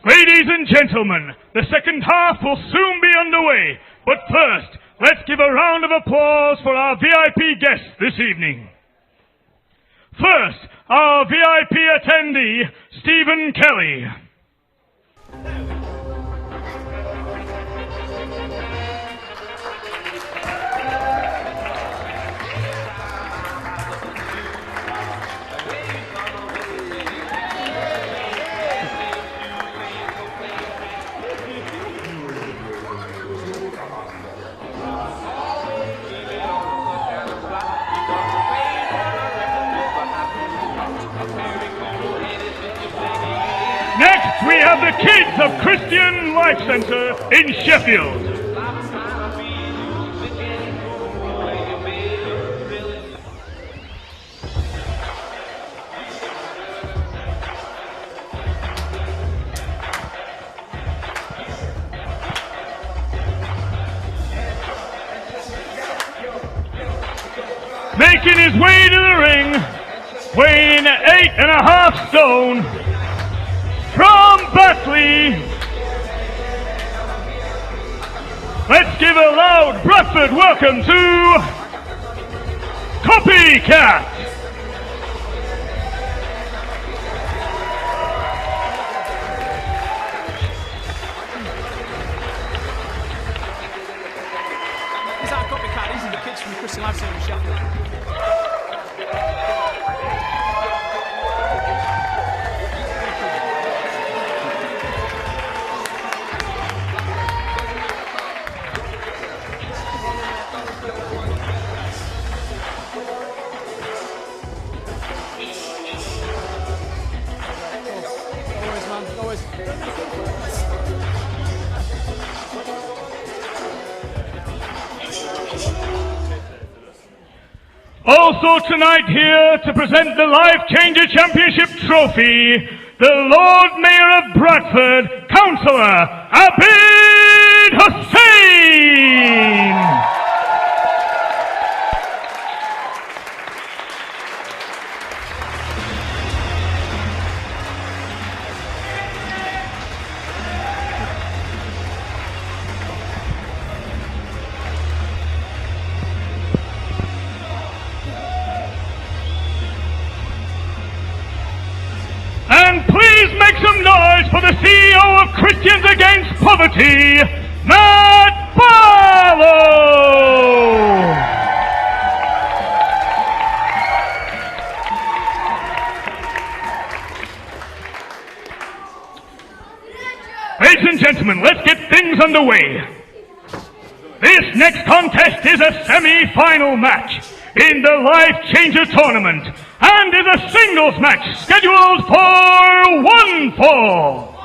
Ladies and gentlemen, the second half will soon be underway. But first, let's give a round of applause for our VIP guests this evening. First, our VIP attendee, Stephen Kelly. Next, we have the kids of Christian Life Centre in Sheffield. Making his way to the ring, weighing 8.5 stone, from Batley, let's give a loud Bradford welcome to Copycat. Is that a Copycat? These are the kids from the Christian Life Centre in Sheffield. Also tonight here to present the Life Changer Championship Trophy, the Lord Mayor of Bradford, Councillor Abid Hussain. And please make some noise for the CEO of Christians Against Poverty, Matt Barlow! Ladies and gentlemen, let's get things underway. This next contest is a semi-final match in the Life Changer Tournament and is a singles match scheduled for one fall.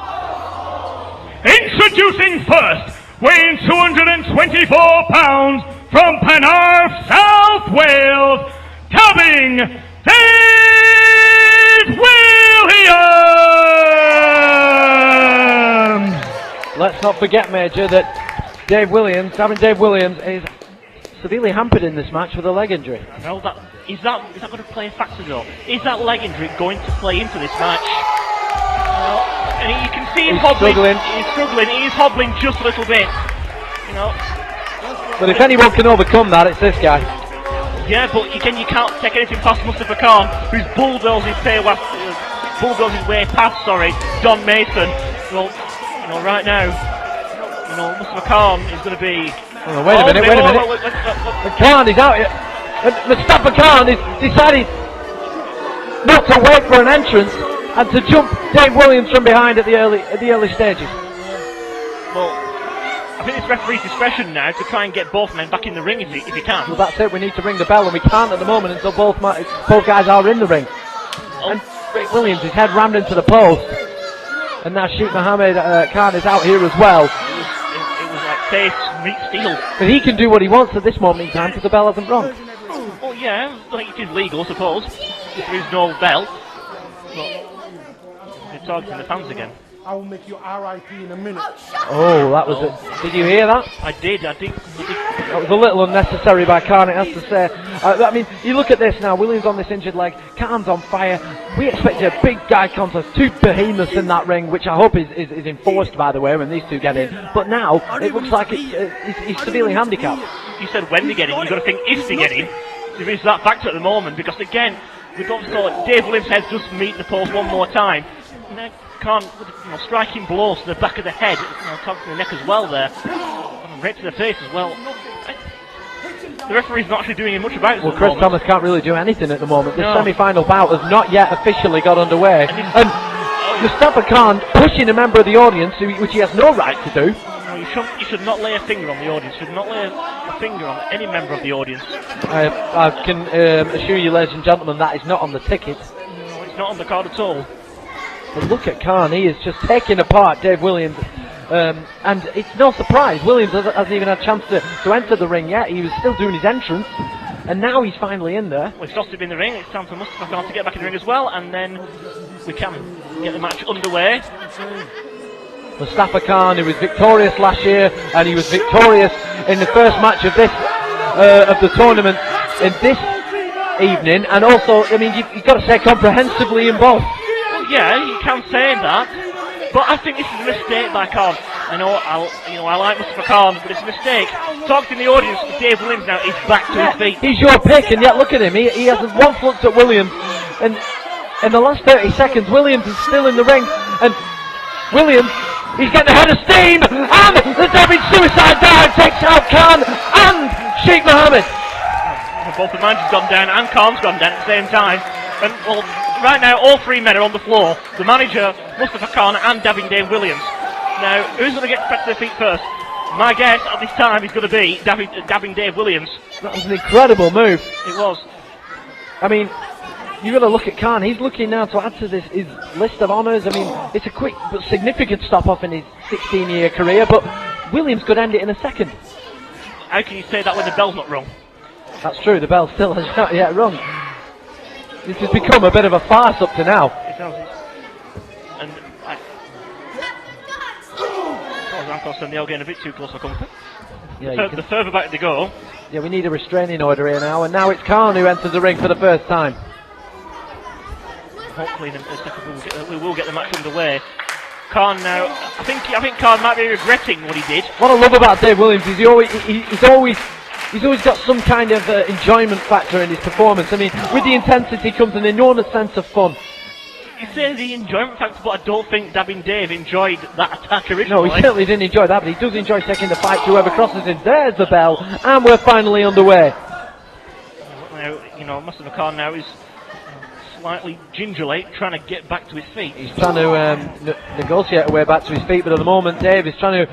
Introducing first, weighing 224 pounds from Penarth, South Wales, coming Dave Williams! Let's not forget, Major, that Dave Williams is severely hampered in this match with a leg injury. Well, is that going to play a factor though? Is that leg injury going to play into this match? Well, and you can see him hobbling. He's struggling. He's hobbling just a little bit. You know. But if anyone can overcome that, it's this guy. Yeah, but again, you can't take anything past Mustafa Khan, who's bulldozing his way past. Don Mason. Well, you know, right now, you know, Mustafa Khan is going to be. Oh, wait a minute. Khan is out here. Mustafa Khan is decided not to wait for an entrance and to jump Dave Williams from behind at the early stages. Well, I think it's referee's discretion now to try and get both men back in the ring if he can. Well, that's it. We need to ring the bell, and we can't at the moment until both guys are in the ring. Oh. And Dave Williams, his head rammed into the post, and now Sheikh Mohammed Khan is out here as well. It was like face meet steel. But he can do what he wants at this moment in time because the bell hasn't rung. Well, yeah, like it is legal, I suppose. If there is no bell. But they're targeting the fans again. I will make you RIP in a minute. Oh, that was it. Did you hear that? I did. That was a little unnecessary by Khan, it has to say. I mean, you look at this now, Williams on this injured leg, Khan's on fire. We expected a big guy contest, two behemoths in that ring, which I hope is enforced, by the way, when these two get in. But now, it looks like he's severely handicapped. You said when they get in, you've got to think if they get in. There is that factor at the moment, because again, we've got to Dave Williams' head just meet the post one more time. Now, Khan, striking blows to the back of the head, targeting the neck as well there, and right to the face as well. The referee's not actually doing much about it. Well, Chris Thomas can't really do anything at the moment. This semi-final bout has not yet officially got underway. And Mustafa Khan pushing a member of the audience, which he has no right to do. No, you should not lay a finger on the audience. You should not lay a finger on any member of the audience. I can assure you, ladies and gentlemen, that is not on the ticket. No, it's not on the card at all. But look at Khan, he is just taking apart Dave Williams. And it's no surprise, Williams hasn't even had a chance to enter the ring yet. He was still doing his entrance, and now he's finally in there. Well, he's lost him in the ring. It's time for Mustafa Khan to get back in the ring as well, and then we can get the match underway. Mustafa Khan, who was victorious last year, and he was victorious in the first match of the tournament in this evening, and also, I mean, you've got to say comprehensively in both. Well, yeah, you can say that. But I think this is a mistake by Khan. I like Mustafa Khan, but it's a mistake. Talking to the audience, Dave Williams now is back to his feet. He's your pick, and yet look at him. He hasn't once looked at Williams. And in the last 30 seconds, Williams is still in the ring. And Williams, he's getting ahead of steam. And the David suicide dive takes out Khan and Sheikh Mohammed. Both the managers gone down and Khan's gone down at the same time. And well, right now, all three men are on the floor. The manager, Mustafa Khan, and Dabbing Dave Williams. Now, who's going to get back to their feet first? My guess at this time is going to be Dabbing Dave Williams. That was an incredible move. It was. I mean, you've got to look at Khan. He's looking now to add to his list of honours. I mean, it's a quick but significant stop-off in his 16-year career, but Williams could end it in a second. How can you say that when the bell's not rung? That's true, the bell still has not yet rung. This has become a bit of a farce up to now. It has. And I'm concerned they are getting a bit too close for comfort. Yeah, The further back they go. Yeah, we need a restraining order here now, and now it's Khan who enters the ring for the first time. Hopefully in a second we will get the match underway. Khan now, I think Khan might be regretting what he did. What I love about Dave Williams is he's always got some kind of enjoyment factor in his performance. I mean, with the intensity comes an enormous sense of fun. You say the enjoyment factor, but I don't think Dabbing Dave enjoyed that attack originally. No, he certainly didn't enjoy that, but he does enjoy taking the fight to whoever crosses him. There's the bell, and we're finally underway. Now, Mustafa Khan now is slightly gingerly trying to get back to his feet. He's trying to negotiate a way back to his feet, but at the moment Dave is trying to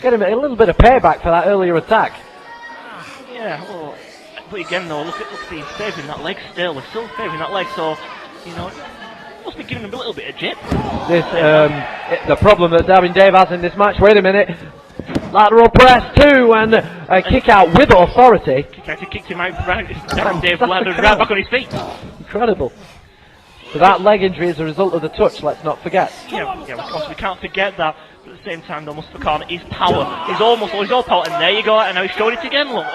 get him a little bit of payback for that earlier attack. Yeah, well, but again though, look at he's favouring that leg still. He's still favouring that leg, so, must be giving him a little bit of jip. The problem that Dabbing Dave has in this match, wait a minute, lateral press too, and a kick out with authority. He kicked him out round, Dabbing Dave landed right back on his feet. Incredible. So that leg injury is a result of the touch, let's not forget. Yeah, of course, we can't forget that. But at the same time, though, Mustafa Khan, his power, he's all power, and there you go, and now he's showing it again, look,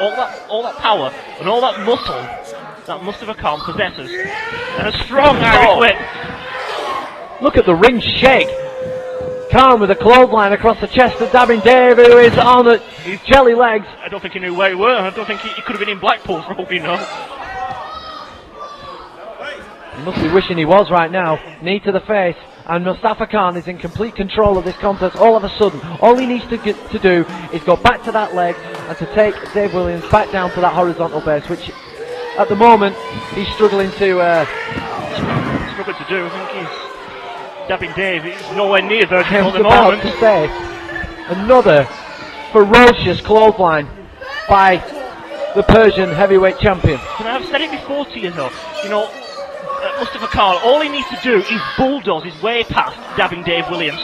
all that power, and all that muscle that Mustafa Khan possesses, and a strong Irish whip. Look at the ring shake. Khan with a clothesline across the chest of Dabbing Dave, who is on his jelly legs. I don't think he knew where he were, I don't think he could have been in Blackpool for all we know. He must be wishing he was right now. Knee to the face, and Mustafa Khan is in complete control of this contest all of a sudden. All he needs to do is go back to that leg and to take Dave Williams back down to that horizontal base, which at the moment he's struggling to do. I think he's Dabbing Dave. He's nowhere near the I was at the about moment. to say, another ferocious clothesline by the Persian heavyweight champion. I've said it before to you though, Mustafa Khan, all he needs to do is bulldoze his way past Dabbing Dave Williams.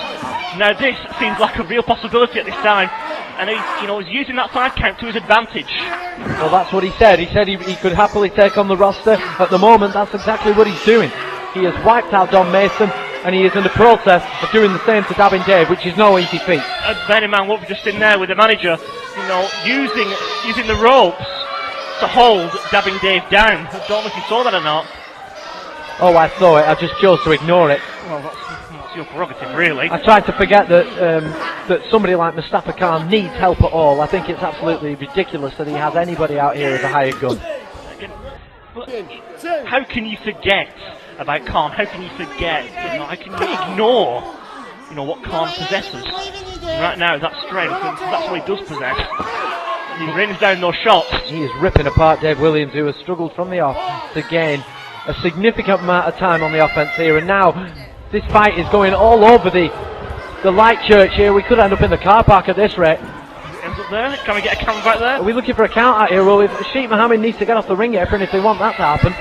Now this seems like a real possibility at this time, and he's using that 5 count to his advantage. Well, that's what he said. He said he could happily take on the roster. At the moment, that's exactly what he's doing. He has wiped out Don Mason, and he is in the process of doing the same to Dabbing Dave, which is no easy feat. And Benny Man will be just in there with the manager, using the ropes to hold Dabbing Dave down. I don't know if you saw that or not. Oh, I saw it. I just chose to ignore it. Well, that's your prerogative, really. I tried to forget that that somebody like Mustafa Khan needs help at all. I think it's absolutely ridiculous that he has anybody out here as a hired gun. But how can you forget about Khan? How can you forget? How can you ignore, what Khan possesses? And right now, that strength, and that's what he does possess. He rains down those shots. He is ripping apart Dave Williams, who has struggled from the off to gain a significant amount of time on the offense here. And now, this fight is going all over the light church here. We could end up in the car park at this rate. Ends up there. Can we get a count back there? Are we looking for a count out here? Well, if Sheikh Mohammed needs to get off the ring apron if they want that to happen.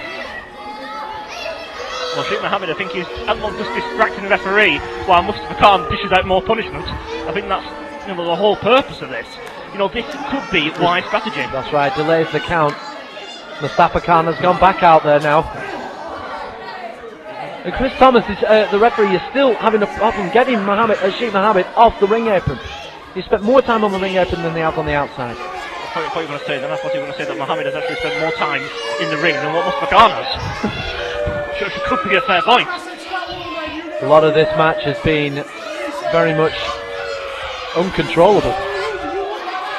Well, Sheikh Mohammed, I think he's not just distracting the referee while Mustafa Khan dishes out more punishment. I think that's the whole purpose of this. This could be wise strategy. That's right, delays the count. Mustafa Khan has gone back out there now. And Chris Thomas, the referee, is still having a problem getting Sheikh Mohammed off the ring apron. He spent more time on the ring apron than they have on the outside. I thought you were going to say that. I thought you were going to say that Mohammed has actually spent more time in the ring than what Mustafa Khan has. Sure, it could be a fair point. A lot of this match has been very much uncontrollable.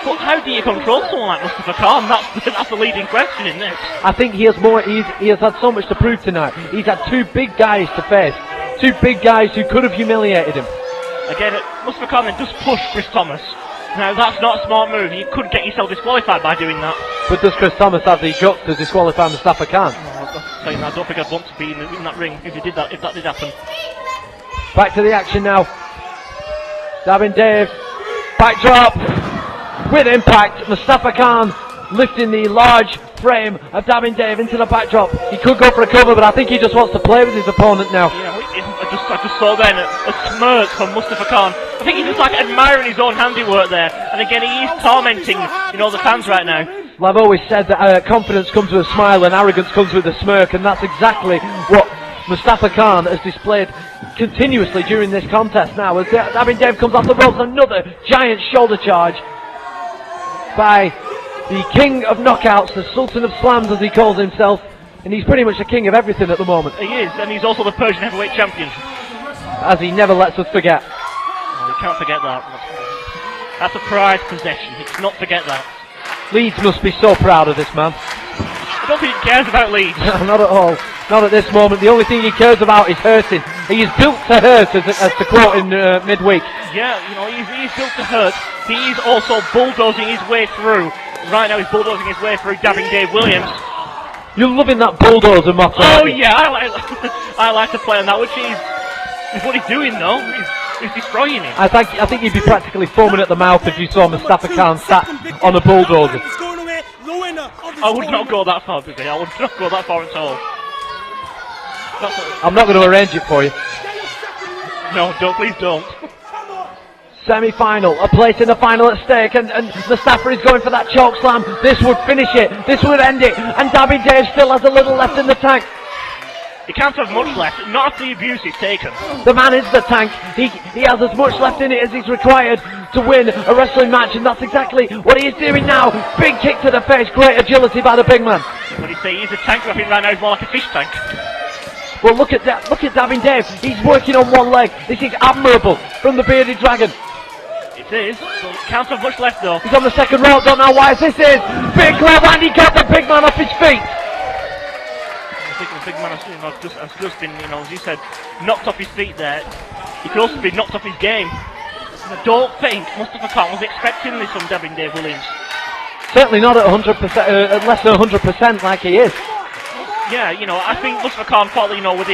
But how do you control someone like Mustafa Khan? That's the leading question in this. I think he has had so much to prove tonight. He's had two big guys to face. Two big guys who could have humiliated him. Again, Mustafa Khan then does push Chris Thomas. Now, that's not a smart move. You could get yourself disqualified by doing that. But does Chris Thomas have the guts to disqualify Mustafa Khan? I don't think I'd want to be in that ring if that did happen. Back to the action now. Dabbing Dave. Backdrop. With impact. Mustafa Khan lifting the large frame of Dabbing Dave into the backdrop. He could go for a cover, but I think he just wants to play with his opponent now. Yeah, I just saw then a smirk from Mustafa Khan. I think he's just admiring his own handiwork there. And again, he is tormenting, the fans right now. Well, I've always said that confidence comes with a smile and arrogance comes with a smirk, and that's exactly what Mustafa Khan has displayed continuously during this contest now. As Dabbing Dave comes off the ropes, another giant shoulder charge by the king of knockouts, the Sultan of Slams as he calls himself, and he's pretty much the king of everything at the moment. He is, and he's also the Persian heavyweight champion. As he never lets us forget. Oh, you can't forget that. That's a prized possession, you cannot forget that. Leeds must be so proud of this man. I don't think he cares about Leeds. Not at all. Not at this moment. The only thing he cares about is hurting. He is built to hurt, as to quote in midweek. Yeah, he's built to hurt. He is also bulldozing his way through. Right now he's bulldozing his way through Dabbing Dave Williams. You're loving that bulldozer motto. Oh yeah, I like to play on that, which is what he's doing though. He's destroying it. I think you'd be practically foaming at the mouth if you saw Mustafa Khan sat on a bulldozer. I would not go that far, Biggie. I would not go that far at all. I'm not going to arrange it for you. No, please don't. Semi-final, a place in the final at stake, and Mustafa is going for that choke slam. This would finish it, this would end it, and Dabbing Dave still has a little left in the tank. He can't have much left, not after the abuse he's taken. The man is the tank. He has as much left in it as he's required to win a wrestling match, and that's exactly what he is doing now. Big kick to the face, great agility by the big man. What do you say? He's a tank, I think right now he's more like a fish tank. Well, look at Dabbing Dave. He's working on one leg. This is admirable from the Bearded Dragon. It is. Can't have much left though. He's on the second rope. Don't know why this is. Big club, and he got the big man off his feet. I think the big man has just been, as you said, knocked off his feet there. He could also be knocked off his game. I don't think Mustafa Khan was expecting this from Dabbing Dave Williams. Certainly not at 100%, at less than 100% like he is. Yeah, I think Mustafa Khan thought that, with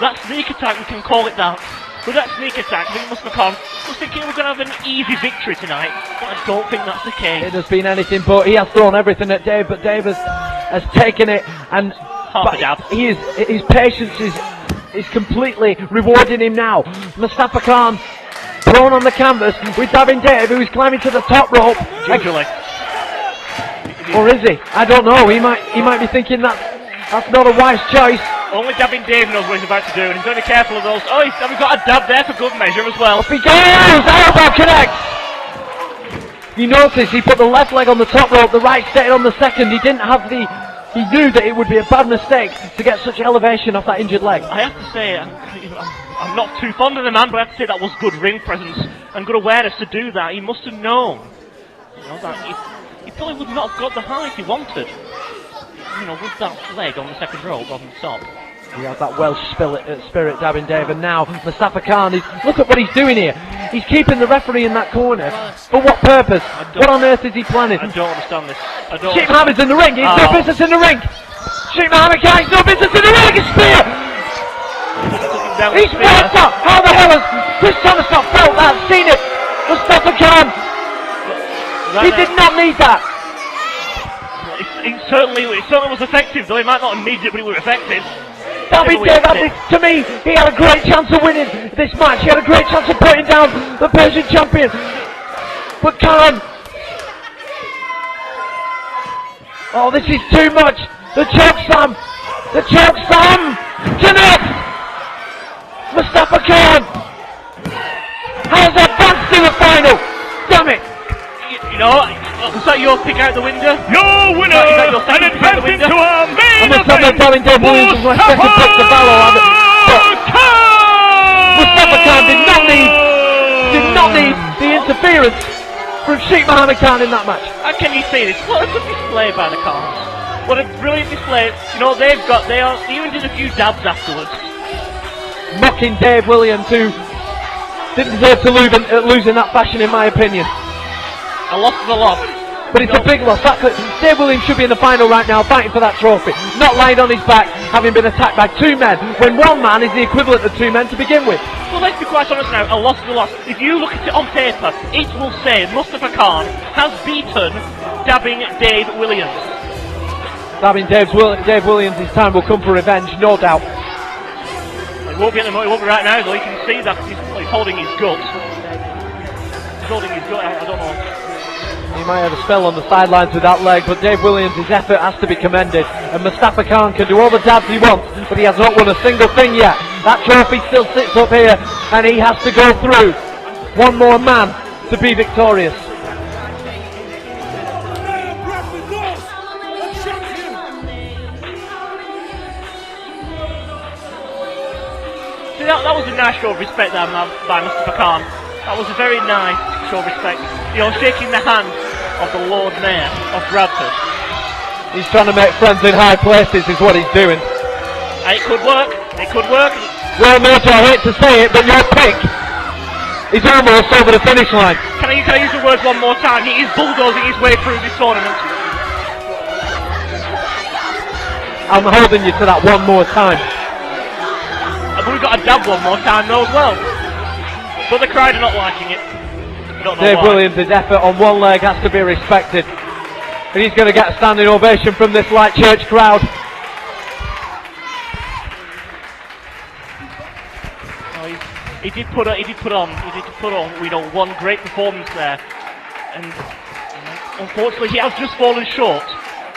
that sneak attack, we can call it that. With that sneak attack, I think Mustafa Khan was thinking we're going to have an easy victory tonight, but I don't think that's the case. It has been anything but. He has thrown everything at Dave, but Dave has taken it, and half a dab. His patience is completely rewarding him now. Mustafa Khan thrown on the canvas with Dabbing Dave, who is climbing to the top rope. Gingerly. Or is he? I don't know. He might be thinking that's not a wise choice. Only Dabbing Dave knows what he's about to do, and he's going to be careful of those. Oh, we've got a dab there for good measure as well. Up he goes! Elbow connects! You notice he put the left leg on the top rope, the right stayed on the second. He didn't have the... He knew that it would be a bad mistake to get such elevation off that injured leg. I have to say, I'm not too fond of the man, but I have to say that was good ring presence and good awareness to do that. He must have known, that he probably would not have got the height he wanted. With that leg on the second rope on the top. He has that Welsh spirit, Dabin Dave, and now Mustafa Khan look at what he's doing here. He's keeping the referee in that corner. For what purpose? What on earth is he planning? I don't understand this. Sheikh Mohammed's in the ring. He's no business in the ring. Sheikh Mohammed Khan, he's no business in the ring. A spear. He's felt that. How the hell has Chris Thomas not felt that? Seen it. Mustafa Khan. He did not need that. It certainly was effective, though it might not have needed it, but it was effective. Dabin Dave, to me, he had a great chance of winning this match. He had a great chance of putting down the Persian champion. But Khan... Oh, this is too much. The choke slam. The choke slam. Connect. Mustafa Khan has advanced to the final. Damn it. Was that your pick out the window? Your winner, Is that your and second pick out the advancing window? to our main I'm event, Dabin Dave Williams was my second pick to Balor. Mustafa Khan did not need the interference from Sheikh Mohammed Khan in that match. How can you say this? What a good display by the Khans. What a brilliant display. They even did a few dabs afterwards. Mocking Dave Williams, who didn't deserve to lose in that fashion, in my opinion. A loss is a loss. But it's a big loss. Dave Williams should be in the final right now, fighting for that trophy. Not lying on his back, having been attacked by two men, when one man is the equivalent of two men to begin with. Well, let's be quite honest now. A loss is a loss. If you look at it on paper, it will say Mustafa Khan has beaten Dabbing Dave Williams. Dabin Dave Williams, his time will come for revenge, no doubt. It won't be right now, though. You can see that he's holding his guts. He's holding his gut. I don't know. He might have a spell on the sidelines with that leg, but Dave Williams' effort has to be commended. And Mustafa Khan can do all the dabs he wants, but he has not won a single thing yet. That trophy still sits up here, and he has to go through one more man to be victorious. See, that was a nice show of respect there by Mustafa Khan. That was a very nice show of respect. Shaking the hand of the Lord Mayor of Bradford. He's trying to make friends in high places is what he's doing. And it could work. It could work. Well, Major, I hate to say it, but your pick is almost over the finish line. Can I use the words one more time? He is bulldozing his way through this tournament. I'm holding you to that one more time. But we've got a dab one more time though as well. But the crowd are not liking it. Dave Williams' effort on one leg has to be respected. And he's going to get a standing ovation from this light church crowd. Oh, he did put on one great performance there. And unfortunately he has just fallen short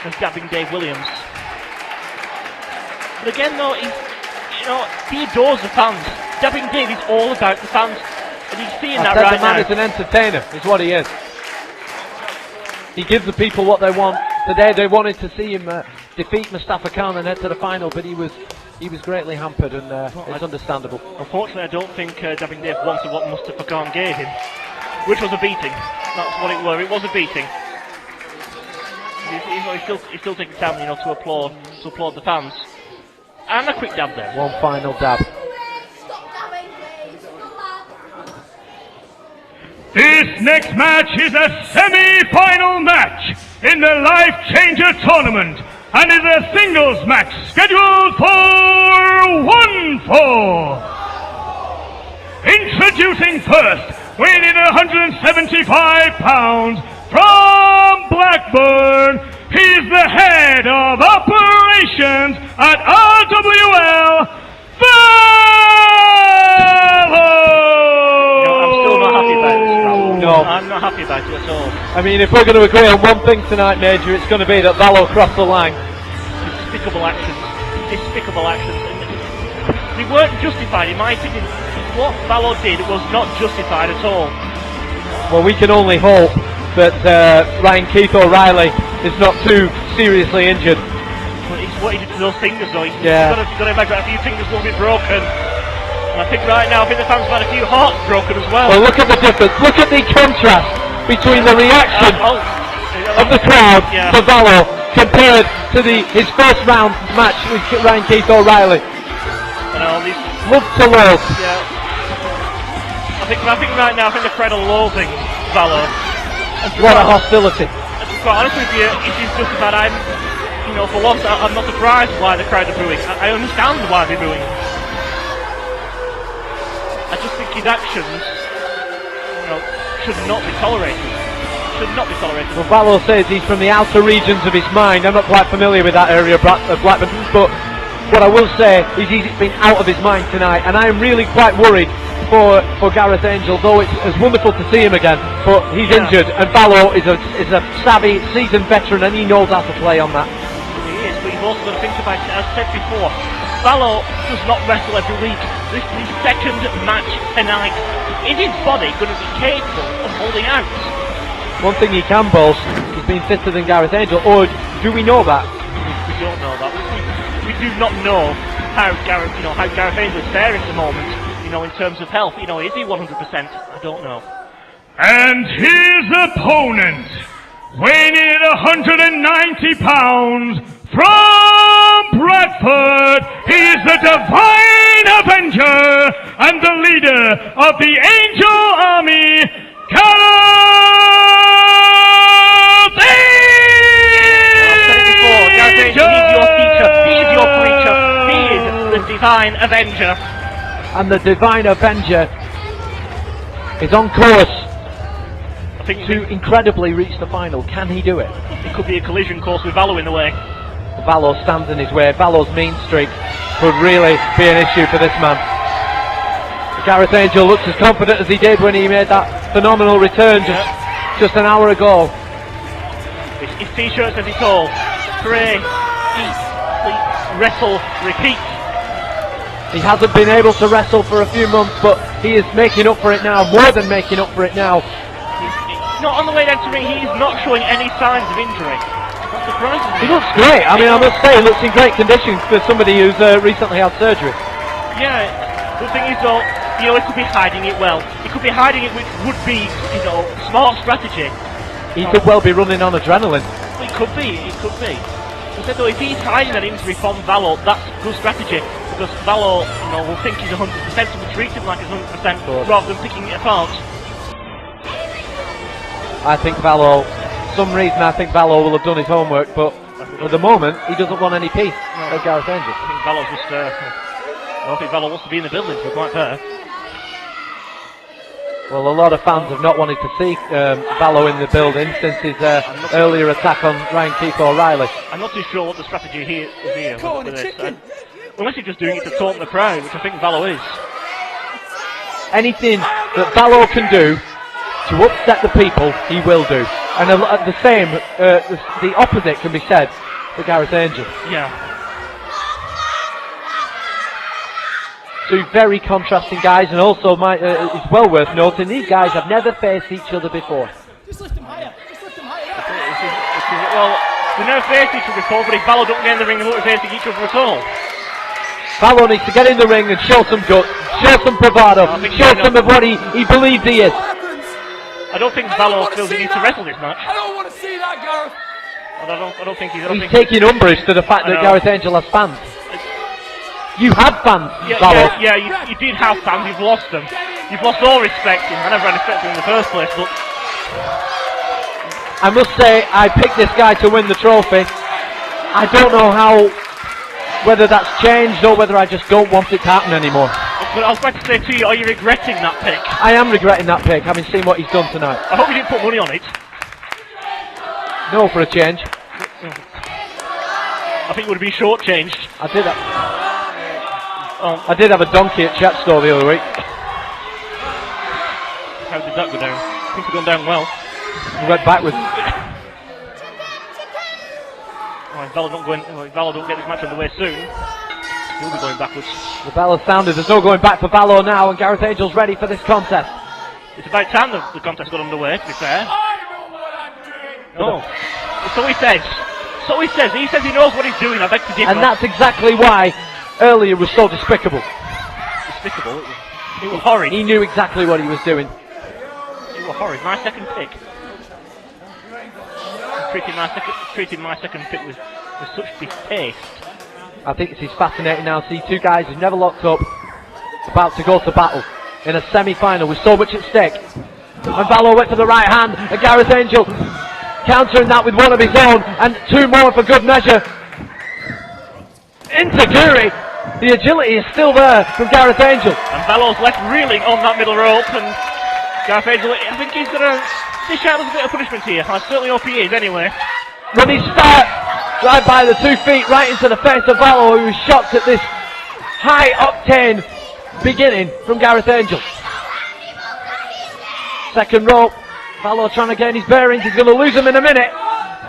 of dabbing Dave Williams. But again though, he adores the fans. Dabbing Dave is all about the fans. And he's seeing that right now. The man is an entertainer, is what he is. He gives the people what they want. Today they wanted to see him defeat Mustafa Khan and head to the final, but he was greatly hampered, and it's understandable. Unfortunately, I don't think Dabbing Dave wanted what Mustafa Khan gave him, which was a beating. That's what it was. It was a beating. He's still taking time, to applaud the fans. And a quick dab there. One final dab. This next match is a semi-final match in the Life Changer tournament, and is a singles match scheduled for 1 fall. Introducing first, weighing in 175 pounds, from Blackburn, he's the head of operations at RWL, Balor! No. I'm not happy about it at all. I mean, if we're going to agree on one thing tonight, Major, it's going to be that Balor crossed the line. Despicable actions. Despicable actions. They weren't justified, in my opinion. What Balor did was not justified at all. Well, we can only hope that Ryan Keith O'Reilly is not too seriously injured. But it's what he did to those fingers, though. Yeah. You've got to imagine a few fingers will be broken. And I think right now, I think the fans have had a few hearts broken as well. Well, look at the difference. Look at the contrast between the reaction of the crowd for Valor compared to his first round match with Ryan Keith O'Reilly. Love to love. Yeah. I think right now, I think the crowd are loathing Valor. What a hostility. And to be quite honest with you, it is just about for once, I'm not surprised why the crowd are booing. I understand why they're booing. I just think his actions, should not be tolerated. Should not be tolerated. Well, Valor says he's from the outer regions of his mind. I'm not quite familiar with that area of Blackburn, but what I will say is he's been out of his mind tonight, and I am really quite worried for Gareth Angel, though it's wonderful to see him again, but he's injured, and Valor is a savvy, seasoned veteran, and he knows how to play on that. He is, but you've also got to think about it, as I said before, Valor does not wrestle every week. This is his second match tonight. Is his body going to be capable of holding out? One thing he can boast, he's been fitter than Gareth Angel, or do we know that? We don't know that. We do not know how Gareth Angel is faring at the moment. In terms of health, is he 100%? I don't know. And his opponent, weighing in at 190 pounds, from Bradford, he is the Divine Avenger and the leader of the Angel Army, Gareth Angel! He's your teacher, he is your preacher, he is the Divine Avenger. And the Divine Avenger is on course to incredibly reach the final. Can he do it? It could be a collision course with Valor in the way. Valor stands in his way. Valor's mean streak could really be an issue for this man. Gareth Angel looks as confident as he did when he made that phenomenal return just an hour ago. His t-shirt says it all. Pray, eat, sleep, wrestle, repeat. He hasn't been able to wrestle for a few months, but he is making up for it now, more than making up for it now. He's not on the way down to ring, he's not showing any signs of injury. That surprises me. He looks great. I mean, I must say, he looks in great condition for somebody who's recently had surgery. Yeah, the thing is though, he could be hiding it well. He could be hiding it, which would be, smart strategy. He could well be running on adrenaline. It could be. I said though, if he's hiding that injury from Valor, that's good strategy. Because Valor, will think he's 100%, so we treat him like he's 100% rather than picking it apart. I think Valor, for some reason I think Valor will have done his homework, but at the moment he doesn't want any peace of Gareth Angel. I think Valor's just, I don't think Valor wants to be in the building, to be quite fair. Well, a lot of fans have not wanted to see Valor in the building since his earlier attack on Ryan Keith O'Reilly. I'm not too sure what the strategy here is with this. Unless he's just doing it to taunt the crowd, which I think Valor is. Anything that Valor can do to upset the people, he will do. And the same, the opposite can be said for Gareth Angel. Yeah. Two very contrasting guys, and also it's well worth noting, these guys have never faced each other before. Just lift him higher. Well, they never faced each other before, but if Valor don't get in the ring, they won't be facing each other at all. Valor needs to get in the ring and show some guts, show some bravado, show some of what he believes he is. I don't think Valor feels he needs to wrestle this match. I don't want to see that, Gareth. I don't think he's... He's taking umbrage to the fact that Gareth Angel has fans. You had fans, Valor. Yeah, you did have fans, you've lost them. You've lost all respect, I never had respect for him in the first place, but... I must say, I picked this guy to win the trophy. I don't know whether that's changed or whether I just don't want it to happen anymore. But I was about to say to you, are you regretting that pick? I am regretting that pick, having seen what he's done tonight. I hope you didn't put money on it. No, for a change. I think it would have been shortchanged. I did have a donkey at Chat Store the other week. How did that go down? I think it's gone down well. It went backwards. If Valor don't get this match underway soon, he'll be going backwards. The bell has sounded. There's no going back for Valor now, and Gareth Angel's ready for this contest. It's about time the contest got underway, to be fair. No. So he says. So he says. He says he knows what he's doing. I beg to differ. And that's exactly why earlier was so despicable. Despicable. It was horrid. He knew exactly what he was doing. It was horrid. My second pick. Treating my second pick with such distaste. I think it's fascinating now to see two guys who've never locked up about to go to battle in a semi-final with so much at stake. And Valor went for the right hand, and Gareth Angel countering that with one of his own, and two more for good measure. Intaguri, the agility is still there from Gareth Angel. And Valor's left reeling on that middle rope, and Gareth Angel, I think he's going to dish out a bit of punishment here. I certainly hope he is, anyway. Running start, right by the 2 feet, right into the face of Valor, who was shocked at this high-octane beginning from Gareth Angel. Second rope, Valor trying to gain his bearings, he's going to lose him in a minute.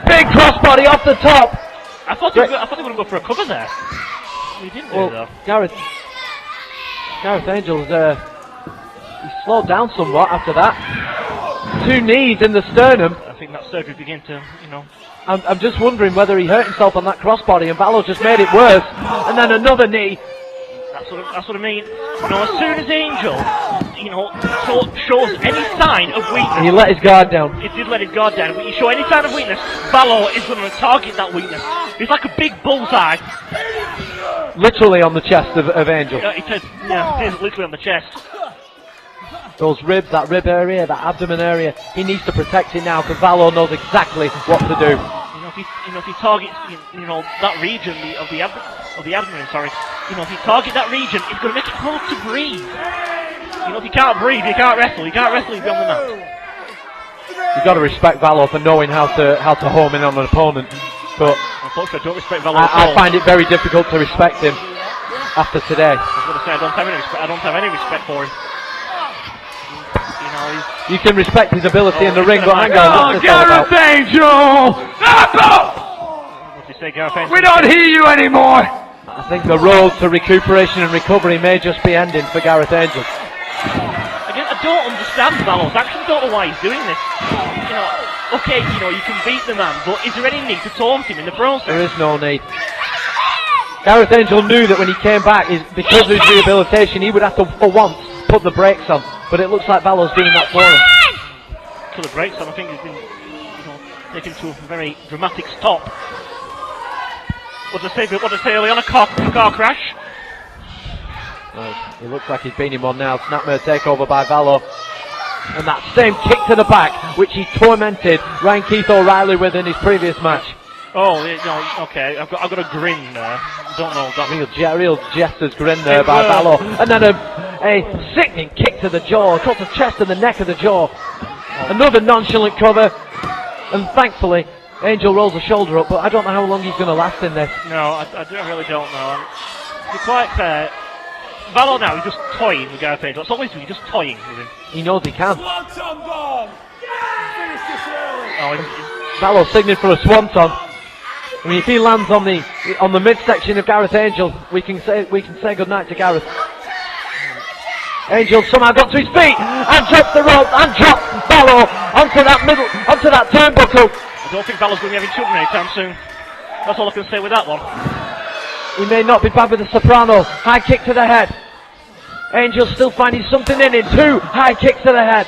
Big crossbody off the top. I thought he was going to go for a cover there. He didn't do it, though. Gareth Angel's, he slowed down somewhat after that. 2 knees in the sternum. I think that surgery began to, I'm just wondering whether he hurt himself on that crossbody and Valor just made it worse. And then another knee. That's what I mean. As soon as Angel, shows any sign of weakness. He let his guard down. He did let his guard down. But you show any sign of weakness, Valor is going to target that weakness. It's like a big bullseye. Literally on the chest of Angel. It is literally on the chest. Those ribs, that rib area, that abdomen area, he needs to protect it now because Valor knows exactly what to do. If he targets, that region of the abdomen, sorry. If he targets that region, it's going to make it hard to breathe. If you can't breathe, you can't wrestle. You can't wrestle if you're on the mat. You've got to respect Valor for knowing how to home in on an opponent. But unfortunately, I don't respect Valor at all. I find it very difficult to respect him after today. I was going to say I don't have any respect for him. You can respect his ability in the ring, but hang on. Gareth Angel! What did you say, Gareth Angel? We don't hear you anymore! I think the road to recuperation and recovery may just be ending for Gareth Angel. Again, I don't understand Valor's action. I don't know why he's doing this. Okay, you can beat the man, but is there any need to taunt him in the process? There is no need. Gareth Angel knew that when he came back, because of his rehabilitation, he would have to, for once, put the brakes on. But it looks like Valor's doing that for him. Put the brakes on. I think he's been, taken to a very dramatic stop. What did I say early on? A car crash. It looks like he's been in one now. Snapmare takeover by Valor. And that same kick to the back, which he tormented Ryan Keith O'Reilly with in his previous match. Oh, okay. I've got a grin there. Don't know that. Real jester's grin there by Valor. And then a sickening kick to the jaw, across the chest and the neck of the jaw. Another nonchalant cover. And thankfully, Angel rolls the shoulder up, but I don't know how long he's going to last in this. No, I really don't know. To be quite fair, Valor now, he's just toying with Gareth Angel. That's all he's doing, just toying with him. He knows he can. Oh, Valor signaling for a swanton. I mean, if he lands on the midsection of Gareth Angel, we can say goodnight to Gareth. Angel somehow got to his feet and dropped the rope and dropped Valor onto that turnbuckle. I don't think Valor's going to be having children anytime soon. That's all I can say with that one. He may not be bad with the soprano. High kick to the head. Angel still finding something in it. 2 high kicks to the head.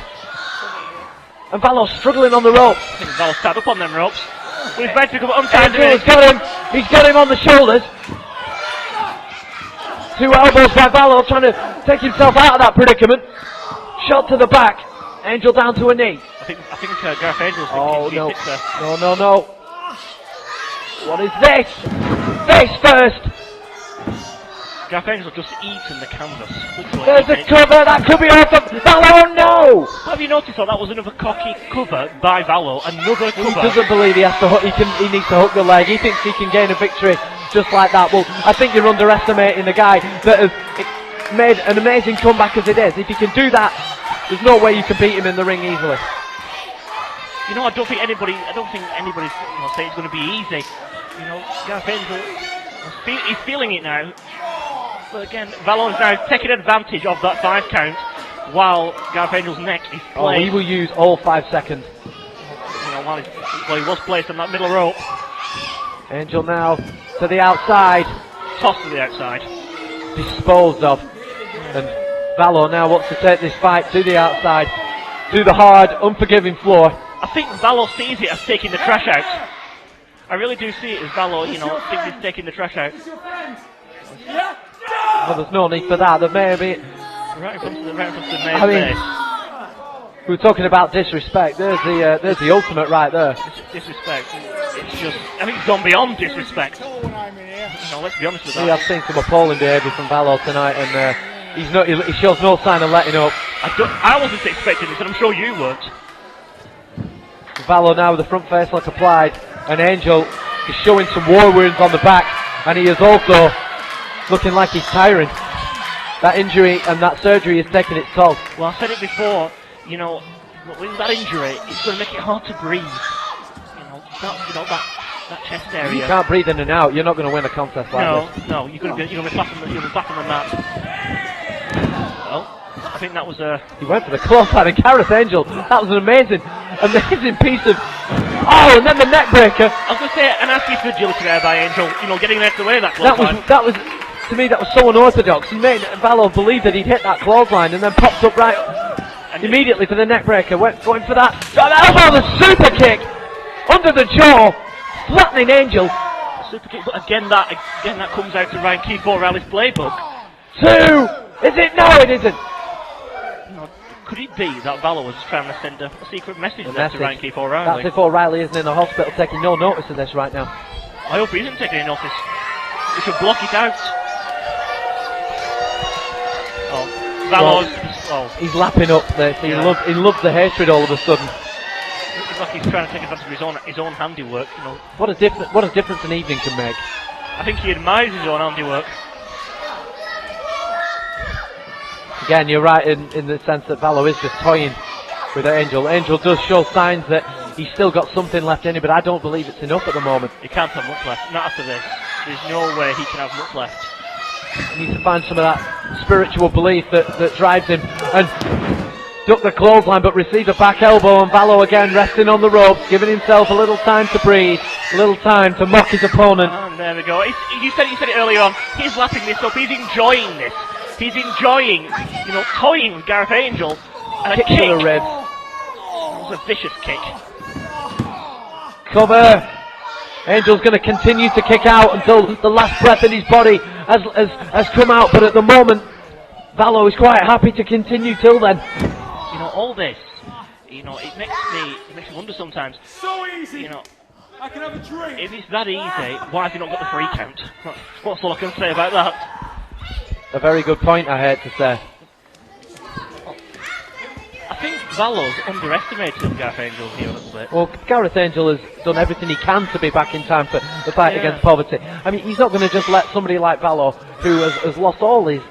And Valor struggling on the ropes. I think Valor's tied up on them ropes. But he's about to come untied. He's got him on the shoulders. 2 elbows by Valor trying to take himself out of that predicament. Shot to the back. Angel down to a knee. I think Gareth Angel's thinking no. G6 there. No. What is this? Face first. Gareth Angel just eaten the canvas. There's a cover. That could be off of Valor. No. Have you noticed that was another cocky cover by Valor? Another cover. He doesn't believe he has to hook. He needs to hook the leg. He thinks he can gain a victory just like that. Well, I think you're underestimating the guy that has made an amazing comeback as it is. If he can do that, there's no way you can beat him in the ring easily. I don't think anybody's saying it's going to be easy. Gareth Angel, he's feeling it now. But again, Valor's now taking advantage of that 5 count while Gareth Angel's neck is playing. He will use all 5 seconds. Well, he was placed on that middle rope. Angel now to the outside. Tossed to the outside. Disposed of. And Valor now wants to take this fight to the outside. To the hard, unforgiving floor. I think Valor sees it as taking the trash out. I really do see it as Valor, thinks he's taking the trash out. Well, there's no need for that. There may be. Right in front of the main face. We were talking about disrespect. There's the ultimate right there. Disrespect. It's just, I think it's gone beyond disrespect. Let's be honest with that. We have seen some appalling behaviour from Valor tonight, and he shows no sign of letting up. I wasn't expecting this, and I'm sure you weren't. Valor now with the front face lock applied, and Angel is showing some war wounds on the back, and he is also looking like he's tiring. That injury and that surgery is taking its toll. Well, I said it before, with that injury, it's going to make it hard to breathe. That chest area. You can't breathe in and out. You're not going to win a contest like this. No, you're going to be flat on the mat. Well, I think that was He went for the clothesline, and Gareth Angel. That was an amazing piece of. Oh, and then the neck breaker. I was going to say an nasty fragility there by Angel. Getting out of the way of that clothesline. That was. To me, that was so unorthodox. He made Valor believe that he'd hit that clothesline, and then popped up right immediately for the neck breaker. Going for that. Elbow, the super kick under the jaw, flattening Angel. Super kick, but again that comes out to Ryan Keith O'Reilly's playbook. 2. Is it? No, it isn't. Could it be that Valor was trying to send a secret message there to Ryan Keith O'Reilly? That's if O'Reilly isn't in the hospital taking no notice of this right now. I hope he isn't taking any notice. We should block it out. Valor's. He's lapping up this. He loves the hatred all of a sudden. It's like he's trying to take advantage of his own handiwork. What a difference an evening can make. I think he admires his own handiwork. Again, you're right in the sense that Valor is just toying with Angel. Angel does show signs that he's still got something left in him, but I don't believe it's enough at the moment. He can't have much left. Not after this. There's no way he can have much left. He needs to find some of that spiritual belief that drives him, and duck the clothesline but receive a back elbow, and Valor again resting on the ropes, giving himself a little time to breathe, a little time to mock his opponent. And there we go. You said it earlier on. He's lapping this up. He's enjoying this. He's enjoying, toying with Gareth Angel. And a kick. To the ribs. It was a vicious kick. Cover. Angel's going to continue to kick out until the last breath in his body has come out, but at the moment, Valor is quite happy to continue till then. All this, it makes me wonder sometimes. So easy. I can have a drink. If it's that easy, why have you not got the free count? What's all I can say about that? A very good point, I hate to say. I think Valor's underestimated Gareth Angel here a little bit. Well, Gareth Angel has done everything he can to be back in time for the fight against poverty. I mean, he's not going to just let somebody like Valor, who has lost all his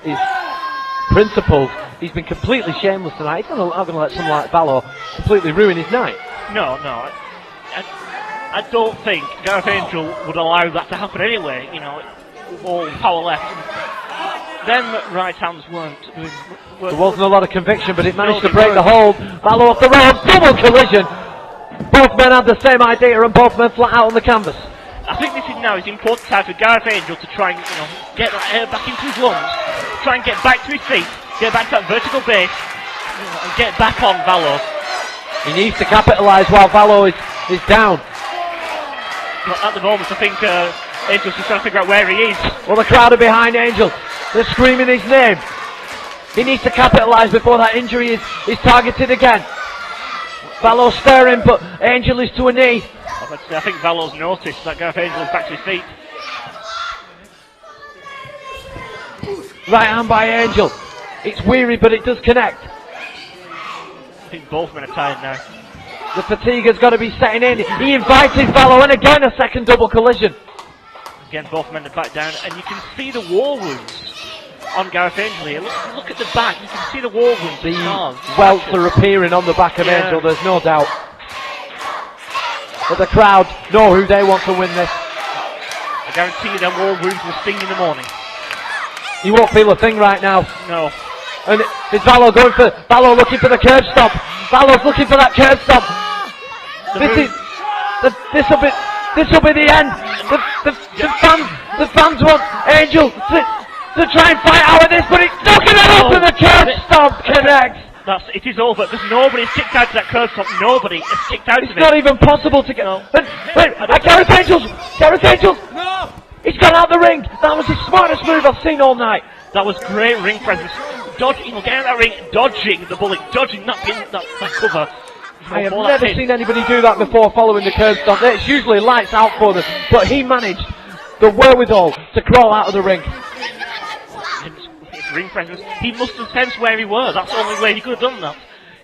principles. He's been completely shameless tonight. He's not going to let someone like Valor completely ruin his night. No. I don't think Gareth Angel would allow that to happen anyway, with all power left. Them right hands weren't. There wasn't a lot of conviction, but it managed to break the hold. Valor off the ropes, double collision. Both men had the same idea, and both men flat out on the canvas. I think this is now his important time for Gareth Angel to try and get that air back into his lungs, try and get back to his feet, get back to that vertical base, and get back on Valor. He needs to capitalise while Valor is down. At the moment, I think Angel's just trying to figure out where he is. Well, the crowd are behind Angel. They're screaming his name. He needs to capitalise before that injury is targeted again. Valor staring, but Angel is to a knee. I think Valor's noticed that Gareth Angel is back to his feet. Right hand by Angel. It's weary, but it does connect. I think both men are tired now. The fatigue has got to be setting in. He invited Valor, and again a second double collision. Again, both men are back down, and you can see the war wounds on Gareth Angel here. Look at the back, you can see the war wounds. The welts are appearing on the back of Angel, there's no doubt. But the crowd know who they want to win this. I guarantee you them war wounds will sting in the morning. You won't feel a thing right now. No. And is Valor looking for the curb stop. Valor's looking for that curb stop. This will be the end. The fans want Angel to try and fight out of this, but it's not going to happen. The curb stomp connects. It is over. There's nobody who's kicked out of that curb stomp. Nobody has kicked out of it. It's not even possible to get. No. Wait, Gareth Angels! No! He's gone out the ring. That was the smartest move I've seen all night. That was great ring presence. Dodging, getting out of that ring, dodging the bullet, dodging that cover. I have never seen anybody do that before following the curb stomp. It's usually lights out for them, but he managed the wherewithal to crawl out of the ring. His ring presence. He must have sensed where he was. That's the only way he could have done that.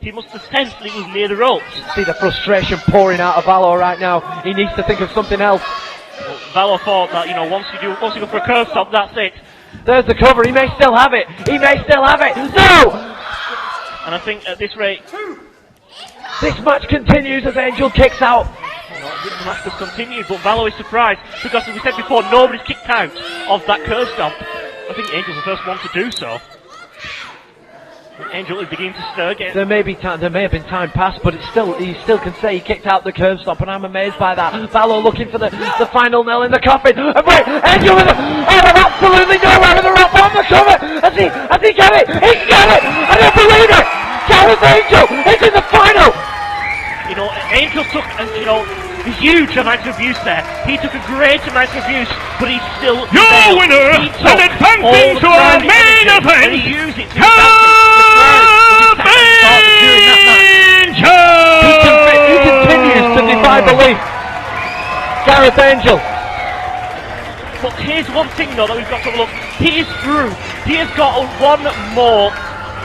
He must have sensed that he was near the ropes. See the frustration pouring out of Valor right now. He needs to think of something else. Well, Valor thought that, once you go for a curb stomp, that's it. There's the cover. He may still have it. No! And I think at this rate, this match continues as Angel kicks out. The match could continue, but Valor is surprised because, as we said before, nobody's kicked out of that curb stomp. I think Angel's the first one to do so. Angel is beginning to stir again. There may have been time passed, but he still can say he kicked out the curb stomp, and I'm amazed by that. Valor looking for the final nail in the coffin. And wait, Angel with out of absolutely nowhere with the rope on the cover. Has he got it? He's got it! I don't believe it! Gareth Angel is in the final! Angel took a huge amount of abuse there. He took a great amount of abuse, but he's still Your winner and advancing to our main event, Gareth Angel! He continues to defy belief. Gareth Angel. But here's one thing though that we've got to look. He is through. He has got one more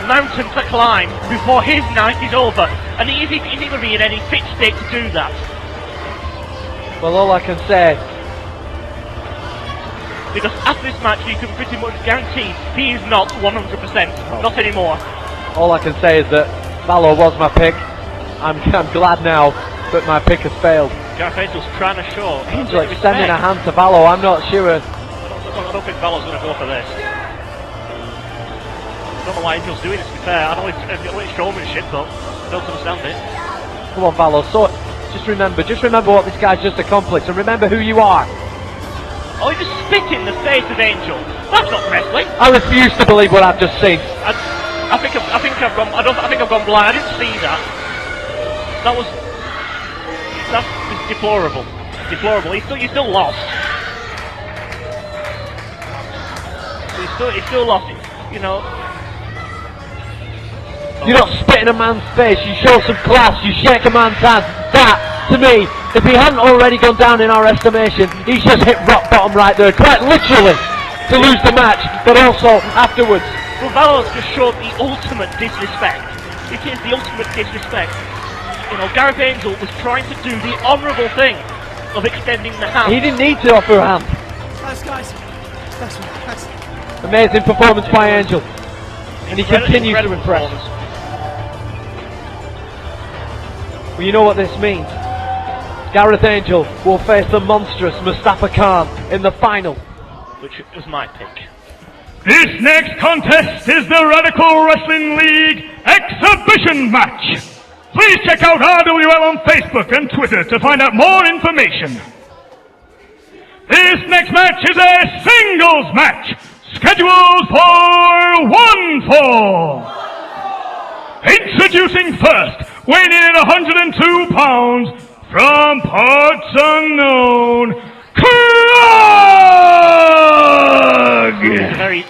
mountain to climb before his night is over, and he isn't going to be in any fit state to do that. Well, all I can say, because after this match you can pretty much guarantee he is not 100%, not anymore. all I can say is that Valor was my pick. I'm glad now that my pick has failed. Gareth Angel's trying to show. Angel extending a hand to Valor. I'm not sure. I don't think Valor's going to go for this. I don't know why Angel's doing this, to be fair. I don't know it's showmanship, but I don't understand it. Come on, Valor. So, just remember what this guy's just accomplished, and remember who you are. Oh, he just spit in the face of Angel. That's not wrestling. I refuse to believe what I've just seen. I think I've gone blind. I didn't see that. That's deplorable. Deplorable. He's still lost. He's still lost. You know. You don't spit in a man's face. You show some class. You shake a man's hand. That, to me, if he hadn't already gone down in our estimation, he's just hit rock bottom right there, quite literally, to lose the match, but also afterwards. Well, Valor's just showed the ultimate disrespect. It is the ultimate disrespect. You know, Gareth Angel was trying to do the honourable thing of extending the hand. He didn't need to offer a hand. Thanks, guys. Thanks. Amazing performance by Angel. And he continues to impress. Well, you know what this means. Gareth Angel will face the monstrous Mustafa Khan in the final. Which was my pick. This next contest is the Radical Wrestling League Exhibition Match. Please check out RWL on Facebook and Twitter to find out more information. This next match is a singles match, scheduled for 1 fall. Introducing first, weighing in at 102 pounds, from parts unknown, Krug! He's a very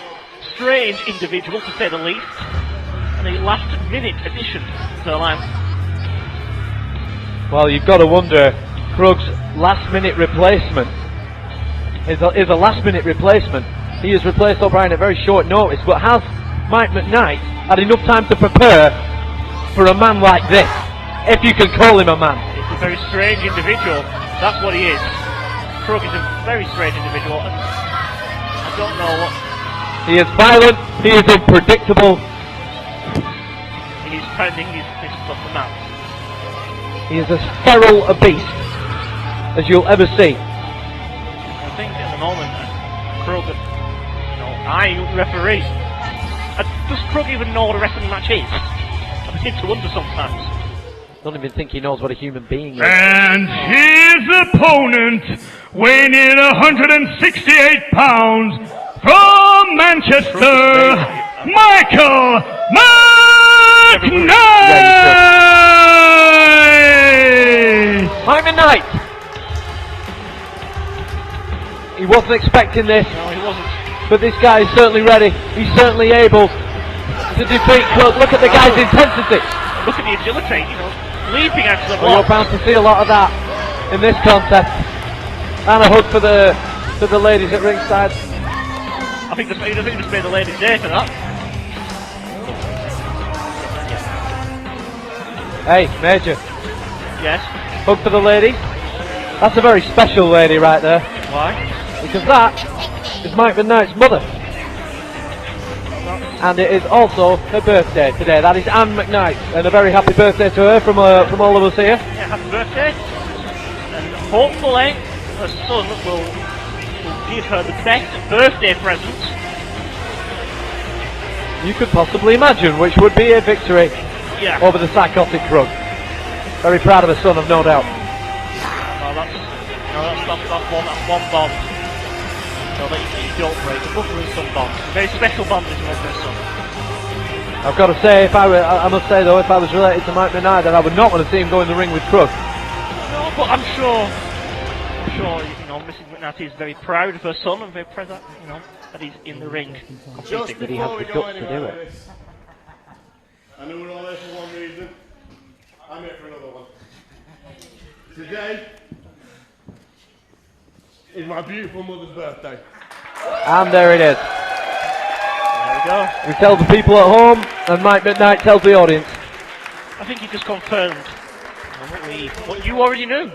strange individual, to say the least, and a last-minute addition to the line. Well, you've got to wonder, Krug's last-minute replacement is a last-minute replacement. He has replaced O'Brien at very short notice, but has Mike McKnight had enough time to prepare for a man like this, if you can call him a man? He's a very strange individual, that's what he is. Krug is a very strange individual, and I don't know what... He is violent, he is unpredictable. He's pounding his fist off the mat. He is as feral a beast as you'll ever see. I think at the moment, Krug, I referee. Does Krug even know what a wrestling match is? I begin to wonder sometimes. Don't even think he knows what a human being is. And his opponent, weighing in 168 pounds, from Manchester, Michael McKnight! Mike McKnight! He wasn't expecting this. No, he wasn't. But this guy is certainly ready. He's certainly able to defeat Krug. Look at the guy's intensity. Look at the agility, you know, leaping out to the Well, you're block. bound to see a lot of that in this contest. And a hug for the ladies at ringside. I think he just made the ladies day for that. Hey, Major, Yes. hug for the ladies. That's a very special lady right there. Why? Because that is Mike McKnight's mother. And it is also her birthday today. That is Anne McKnight. And a very happy birthday to her from all of us here. Yeah, happy birthday. And hopefully her son will give her the best birthday present. You could possibly imagine, which would be a victory Yeah. over the psychotic Krug. Very proud of her son, I've no doubt. That's one bond. So that you don't break. A mother and son bond. A very special bond is mother and son. I've got to say, I must say though, if I was related to Mike McKnight, then I would not want to see him go in the ring with Krug. No, but I'm sure, you know, Mrs. McNatty is very proud of her son and very proud that, you know, that he's in the ring competing. That he has the guts to do it. I know we're all there for one reason. I'm here for another one. Today is my beautiful mother's birthday. And there it is. There we go. We tell the people at home, and Mike McKnight tells the audience. I think he just confirmed what you already knew.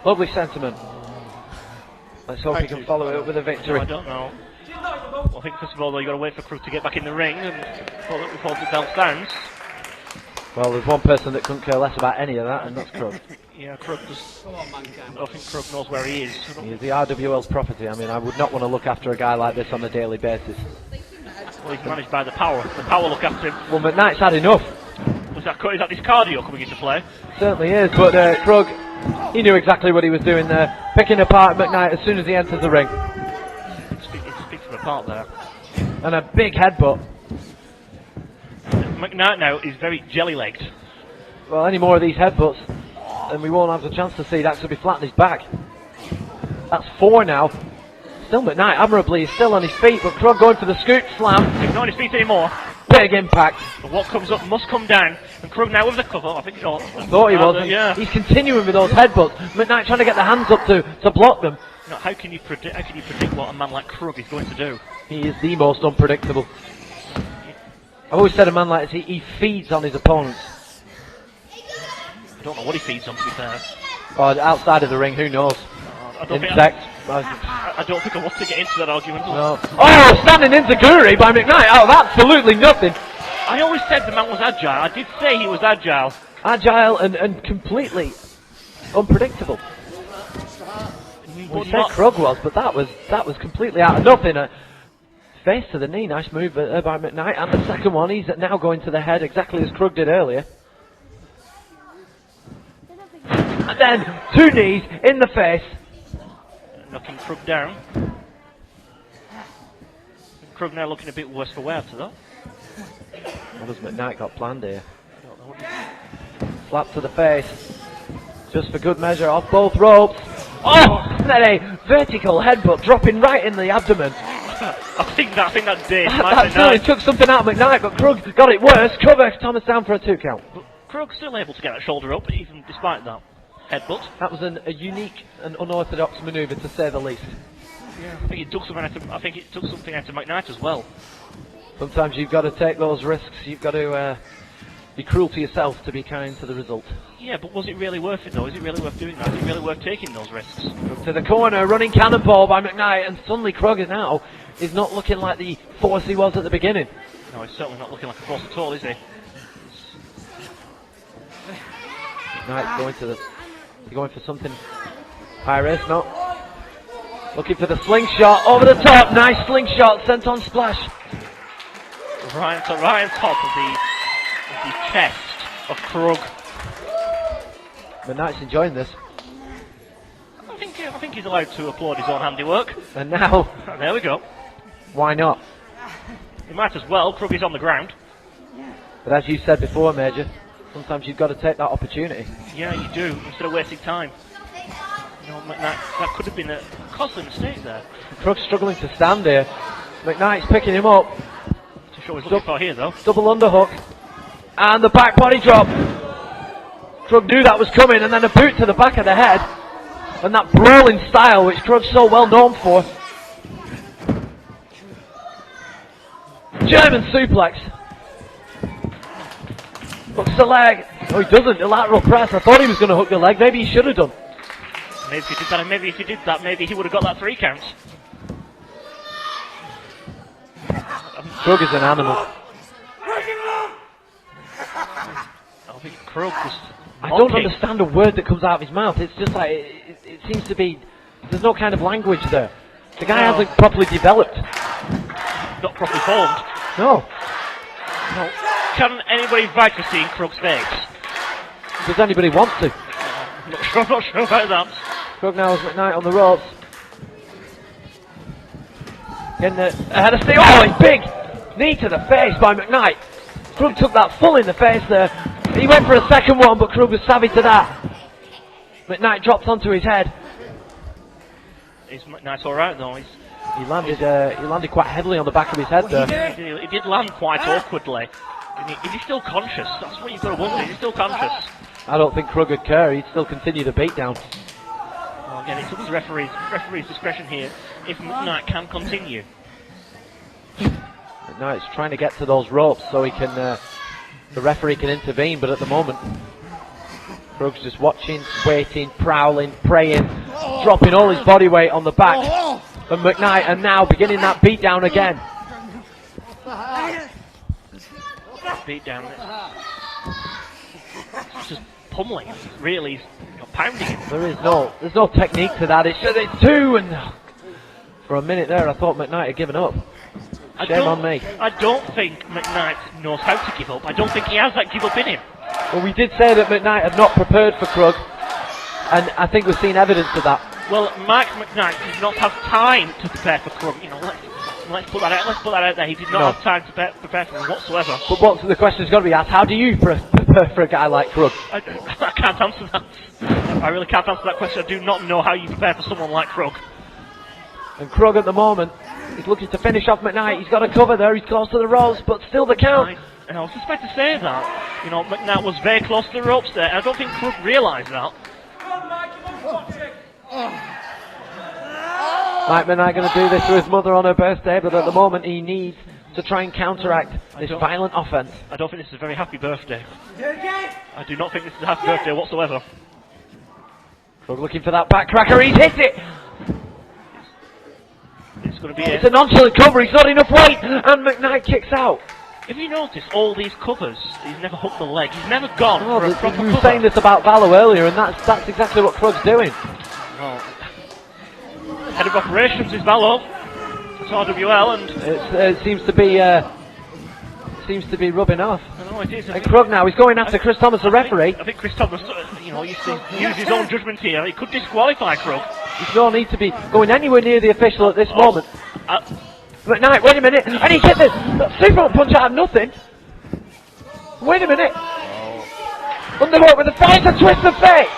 Lovely sentiment. Let's hope he can follow it up with a victory. I don't know. Well, I think first of all, though, you got to wait for Krug to get back in the ring and before the bell stands. Well, there's one person that couldn't care less about any of that, and that's Krug. Yeah, Krug just. I don't think Krug knows where he is. He is the RWL's property. I mean, I would not want to look after a guy like this on a daily basis. Well, he's managed by the Power. The Power look after him. Well, McKnight's had enough. Is that this cardio coming into play? Certainly is, but Krug, he knew exactly what he was doing there, picking apart McKnight as soon as he enters the ring. He picks him apart there. And a big headbutt. McKnight now is very jelly-legged. Well, any more of these headbutts, and we won't have the chance to see it actually be flat on his back. That's 4 now. Still McKnight, admirably, he's still on his feet, but Krug going for the scoop slam. He's not on his feet anymore. Big impact. But what comes up must come down. And Krug now with the cover. I think not. Thought he was. Yeah. He's continuing with those headbutts. McKnight trying to get the hands up to block them. You know, how can you predict what a man like Krug is going to do? He is the most unpredictable. I've always said a man like this, he feeds on his opponents. I don't know what he feeds on, to be fair. Or outside of the ring, who knows? I don't Insects. I don't think I want to get into that argument. No. Oh, standing enziguri by McKnight out of absolutely nothing. I always said the man was agile. I did say he was agile. Agile and completely unpredictable. We said Krug was, but that was completely out of nothing. Face to the knee, nice move by McKnight, and the second one, he's now going to the head exactly as Krug did earlier. And then 2 knees in the face. Knocking Krug down. Krug now looking a bit worse for wear after that. What has McKnight got planned here? Slap to the face. Just for good measure, off both ropes. Oh! And then a vertical headbutt dropping right in the abdomen. I think that did. That certainly took something out of McKnight, but Krug got it worse. Cover Thomas down for a 2 count. But Krug's still able to get that shoulder up, even despite that headbutt. That was a unique and unorthodox manoeuvre, to say the least. Yeah, I think it took something out of McKnight as well. Sometimes you've got to take those risks. You've got to be cruel to yourself to be kind to the result. Yeah, but was it really worth it though? Is it really worth doing that? Is it really worth taking those risks? To the corner, running cannonball by McKnight, and suddenly Krug now is not looking like the force he was at the beginning. No, he's certainly not looking like a force at all, is he? McKnight going for something high risk, no. Looking for the slingshot over the top. Nice slingshot sent on splash. Right on top of the the chest of Krug. McKnight's enjoying this. I think he's allowed to applaud his own handiwork. And now, And there we go. why not? He might as well. Krug is on the ground. But as you said before, Major, sometimes you've got to take that opportunity. Yeah, you do, instead of wasting time. You know, that could have been a costly mistake there. Krug's struggling to stand here. McKnight's picking him up. To show he's looking for here, though. Double underhook. And the back body drop. Krug knew that was coming, and then a boot to the back of the head. And that brawling style, which Krug's so well known for. German suplex. Hooks the leg. Oh, he doesn't. The lateral press. I thought he was going to hook the leg. Maybe he should have done. Maybe if he did that, and maybe if he did that, maybe he would have got that 3 count. Krug is an animal. I think Krug was. I don't understand a word that comes out of his mouth. It's just like, it seems to be, there's no kind of language there. The guy hasn't properly developed. Not properly formed. No. No. Can anybody vouch for seeing Krug's face? Does anybody want to? I'm not sure about that. Krug now has McKnight on the ropes. Getting ahead of Steve. Oh, he's big! Knee to the face by McKnight. Krug took that full in the face there. He went for a second one, but Krug was savvy to that. McKnight dropped onto his head. Is McKnight alright though? He landed quite heavily on the back of his head there. He did land quite awkwardly. Is he still conscious? That's what you've got to wonder. Is he still conscious? I don't think Krug would care. He'd still continue the beatdown. Well, again, it's up to the referee's discretion here if McKnight can continue. McKnight's trying to get to those ropes so he can, the referee can intervene, but at the moment, Krug's just watching, waiting, prowling, praying, dropping all his body weight on the back of McKnight, and now beginning that beatdown again. Beatdown. It's just pummeling him. Really, he's pounding him. There's no technique to that. It's 2, and for a minute there, I thought McKnight had given up. Shame on me. I don't think McKnight knows how to give up. I don't think he has that give up in him. Well, we did say that McKnight had not prepared for Krug, and I think we've seen evidence of that. Well, Mike McKnight did not have time to prepare for Krug. You know, let's put that out. Let's put that out there. He did not have time to prepare for him whatsoever. But what the question's got to be asked: how do you prepare for a guy like Krug? I can't answer that. I really can't answer that question. I do not know how you prepare for someone like Krug. And Krug at the moment, he's looking to finish off McKnight. He's got a cover there. He's close to the ropes, but still the count. And I was just about to say that. You know, McKnight was very close to the ropes there. I don't think Krug realised that. Mike McKnight going to do this to his mother on her birthday, but at the moment he needs to try and counteract this violent offence. I don't think this is a very happy birthday. I do not think this is a happy birthday whatsoever. Krug looking for that backcracker. He's hit it. It's going to be It's a nonchalant cover. He's not enough weight, and McKnight kicks out. If you notice, all these covers, he's never hooked the leg. He's never gone for a proper We were cover. saying this about Valor earlier, and that's exactly what Krug's doing. Well, head of operations is Valo. It's RWL, and It seems to be rubbing off. I know it is. And Krug now, he's going after Chris Thomas, the referee. I think Chris Thomas, you know, used to use his own judgment here. He could disqualify Krug. There's no need to be going anywhere near the official at this moment. McKnight, wait a minute, and he hit the super punch out of nothing. Wait a minute. Underhook with the face, a twist of fate.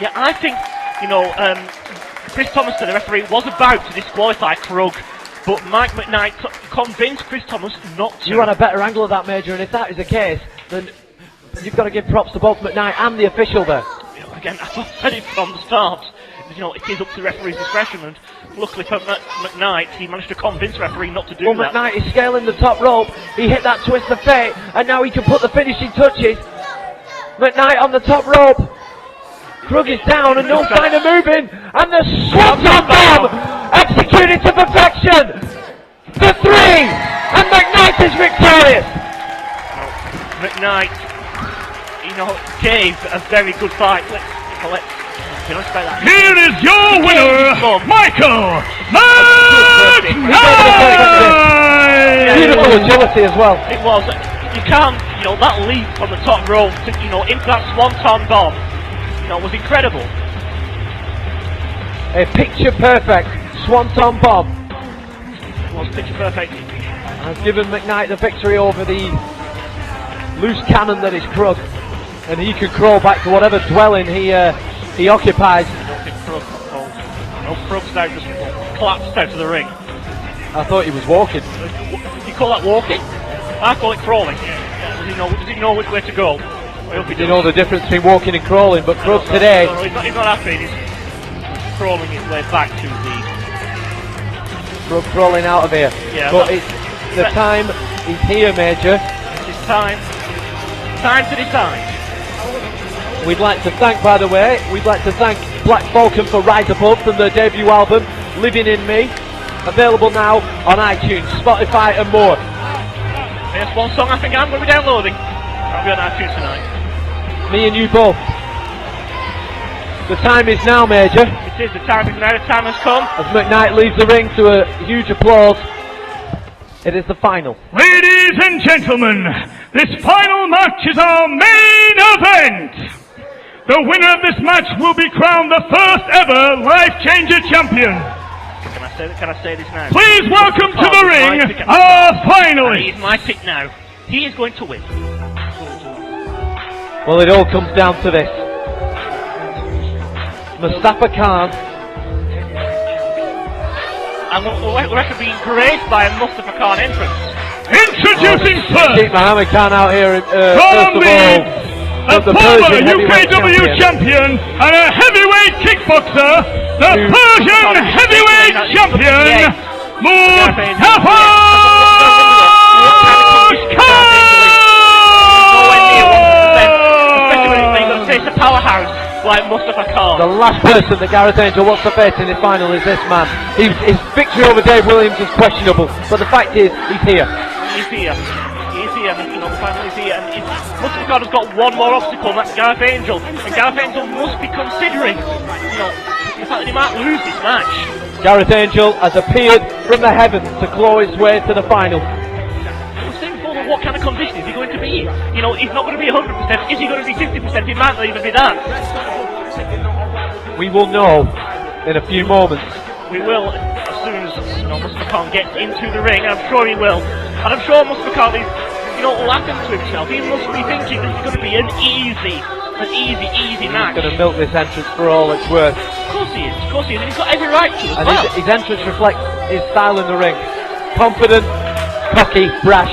Yeah, I think, you know, Chris Thomas, the referee, was about to disqualify Krug, but Mike McKnight convinced Chris Thomas not to. You want a better angle of that, Major, and if that is the case, then you've got to give props to both McKnight and the official there. You know, again, I've said it from the start. You know, it is up to the referee's discretion, and luckily for McKnight, he managed to convince the referee not to do that. Well, McKnight is scaling the top rope. He hit that twist of fate, and now he can put the finishing touches. McKnight on the top rope. Krug is down, and no sign of moving. And the Swanton Bomb executed to perfection. The 3, and McKnight is victorious. McKnight, you know, gave a very good fight. Let's say that. Here is your winner, Michael McKnight! Beautiful agility as well. It was. You can't know, that leap from the top rope to, you know, into that swanton bomb, you know, was incredible. A picture perfect swanton bomb It was picture perfect. has given McKnight the victory over the loose cannon that is Krug, and he can crawl back to whatever dwelling he occupies. I don't think Krug falls. No, Krug's out, just collapsed out of the ring. I thought he was walking. You call that walking? I call it crawling. Does he know which way to go? I hope he You know the difference between walking and crawling, but Krug today, No, he's not happy. He's crawling his way back to the... Krug crawling out of here. Yeah, But that- it's the time is here, Major. It's time. Time to decide. We'd like to thank, by the way, Black Falcon for Rise Above from their debut album, Living in Me. Available now on iTunes, Spotify and more. There's one song I think I'm going to be downloading. I'll be on iTunes tonight. Me and you both. The time is now, Major, It is, the time is now, the time has come. as McKnight leaves the ring to a huge applause. It is the final. Ladies and gentlemen, this final match is our main event. The winner of this match will be crowned the first ever Life Changer champion. Can I say this now? Please welcome to the ring My pick- our And finalist. he's my pick now. He is going to win. Well, it all comes down to this. Mustafa Khan, And we're actually being graced by a Mustafa Khan entrance. Introducing keep first, Muhammad Khan out here, first from of the all, a the former Persian heavyweight UKW champion and a heavyweight kickboxer, the Who- Persian heavyweight champion, Mustafa It's a powerhouse like Mustafa Khan. The last person that Gareth Angel wants to face in his final is this man. His victory over Dave Williams is questionable, but the fact is, he's here. He's here. He's here. You know, the final is here. And Mustafa Khan has got one more obstacle, and that's Gareth Angel. And Gareth Angel must be considering, you know, the fact that he might lose this match. Gareth Angel has appeared from the heavens to claw his way to the final. I was saying before, what kind of condition is he going to be in? You know, he's not going to be 100%. Is he going to be 50%? It might not even be that. We will know in a few moments. We will, as soon as, you know, Mustafa Khan gets into the ring, and I'm sure he will. And I'm sure Mustafa Khan is, you know, laughing to himself. He must be thinking this is going to be an easy match. He's going to milk this entrance for all it's worth. Of course he is. Of course he is. And he's got every right to as And well. his entrance reflects his style in the ring. Confident, cocky, brash,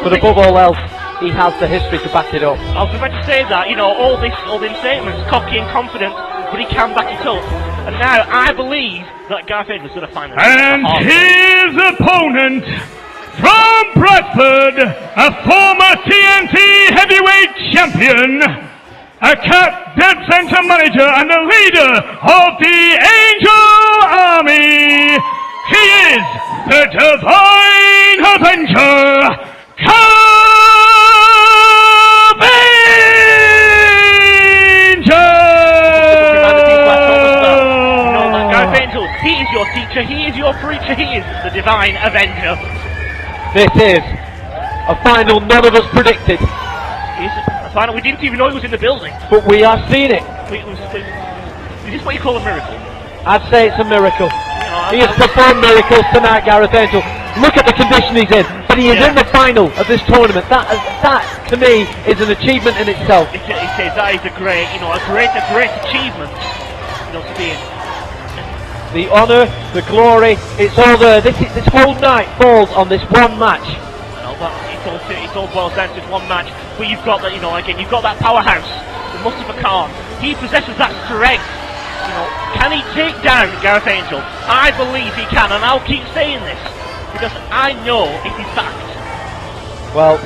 but above all else, he has the history to back it up. I was about to say that, you know, all them statements, cocky and confident, but he can back it up. And now I believe that Gareth Angel's going to find And his opponent from Bradford, a former TNT heavyweight champion, a CAP Dev Center manager and the leader of the Angel Army. He is the Divine Avenger, Gareth Angel, he is your teacher, he is your preacher, he is the Divine Avenger. This is a final none of us predicted, He's a final, we didn't even know he was in the building. but we have seen it. Is this what you call a miracle? I'd say it's a miracle. You know, He has performed miracles tonight, Gareth Angel. Look at the condition he's in, but he is in the final of this tournament. That, to me, is an achievement in itself. It says that is a great achievement, you know, to be in. The honour, the glory, it's all there. This whole night falls on this one match. No, but it all boils down to this one match. But you've got that, you know, again, you've got that powerhouse, the Mustafa Khan. He possesses that strength. You know, can he take down Gareth Angel? I believe he can, and I'll keep saying this because I know it is fact. Well,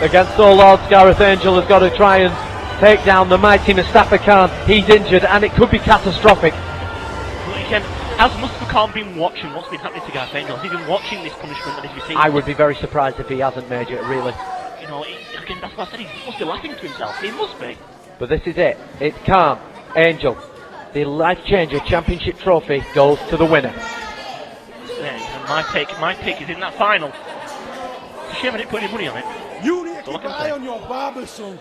against all odds, Gareth Angel has got to try and take down the mighty Mustafa Khan. He's injured, and it could be catastrophic. But again, has Mustafa Khan been watching what's been happening to Gareth Angel? Has he been watching this punishment that he's received? I would be very surprised if he hasn't, Major, really. You know, again, that's what I said. He must be laughing to himself. He must be. But this is it. It's Khan, Angel. The Life Changer Championship trophy goes to the winner. Yeah, and my pick is in that final. shame I didn't put any money on it. You need to all I keep can an say. eye on your barber, son.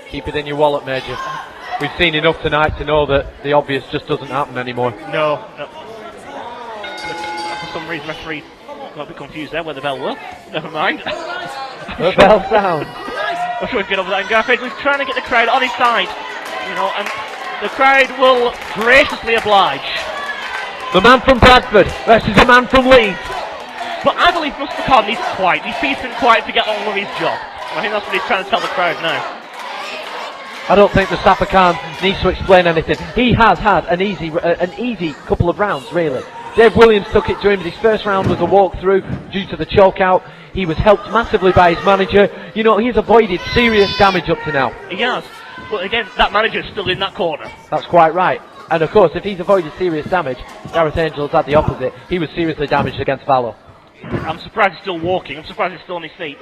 Keep it in your wallet, Major. We've seen enough tonight to know that the obvious just doesn't happen anymore. No. For some reason, referee got a bit confused there where the bell was. Never mind. The bell sound. I'm sure we can get over that. And Gareth Angel is trying to get the crowd on his side. You know, and the crowd will graciously oblige. The man from Bradford versus the man from Leeds. But I believe Mustafa Khan needs quiet. He's peace and quiet to get on with his job. And I think that's what he's trying to tell the crowd now. I don't think Mustafa Khan needs to explain anything. He has had an easy couple of rounds, really. Dave Williams took it to him. His first round was a walkthrough due to the choke out. He was helped massively by his manager. You know, he's avoided serious damage up to now. He has. But again, that manager's still in that corner. That's quite right. And of course, if he's avoided serious damage, Gareth Angel's had the opposite. He was seriously damaged against Valor. I'm surprised he's still walking. I'm surprised he's still on his feet.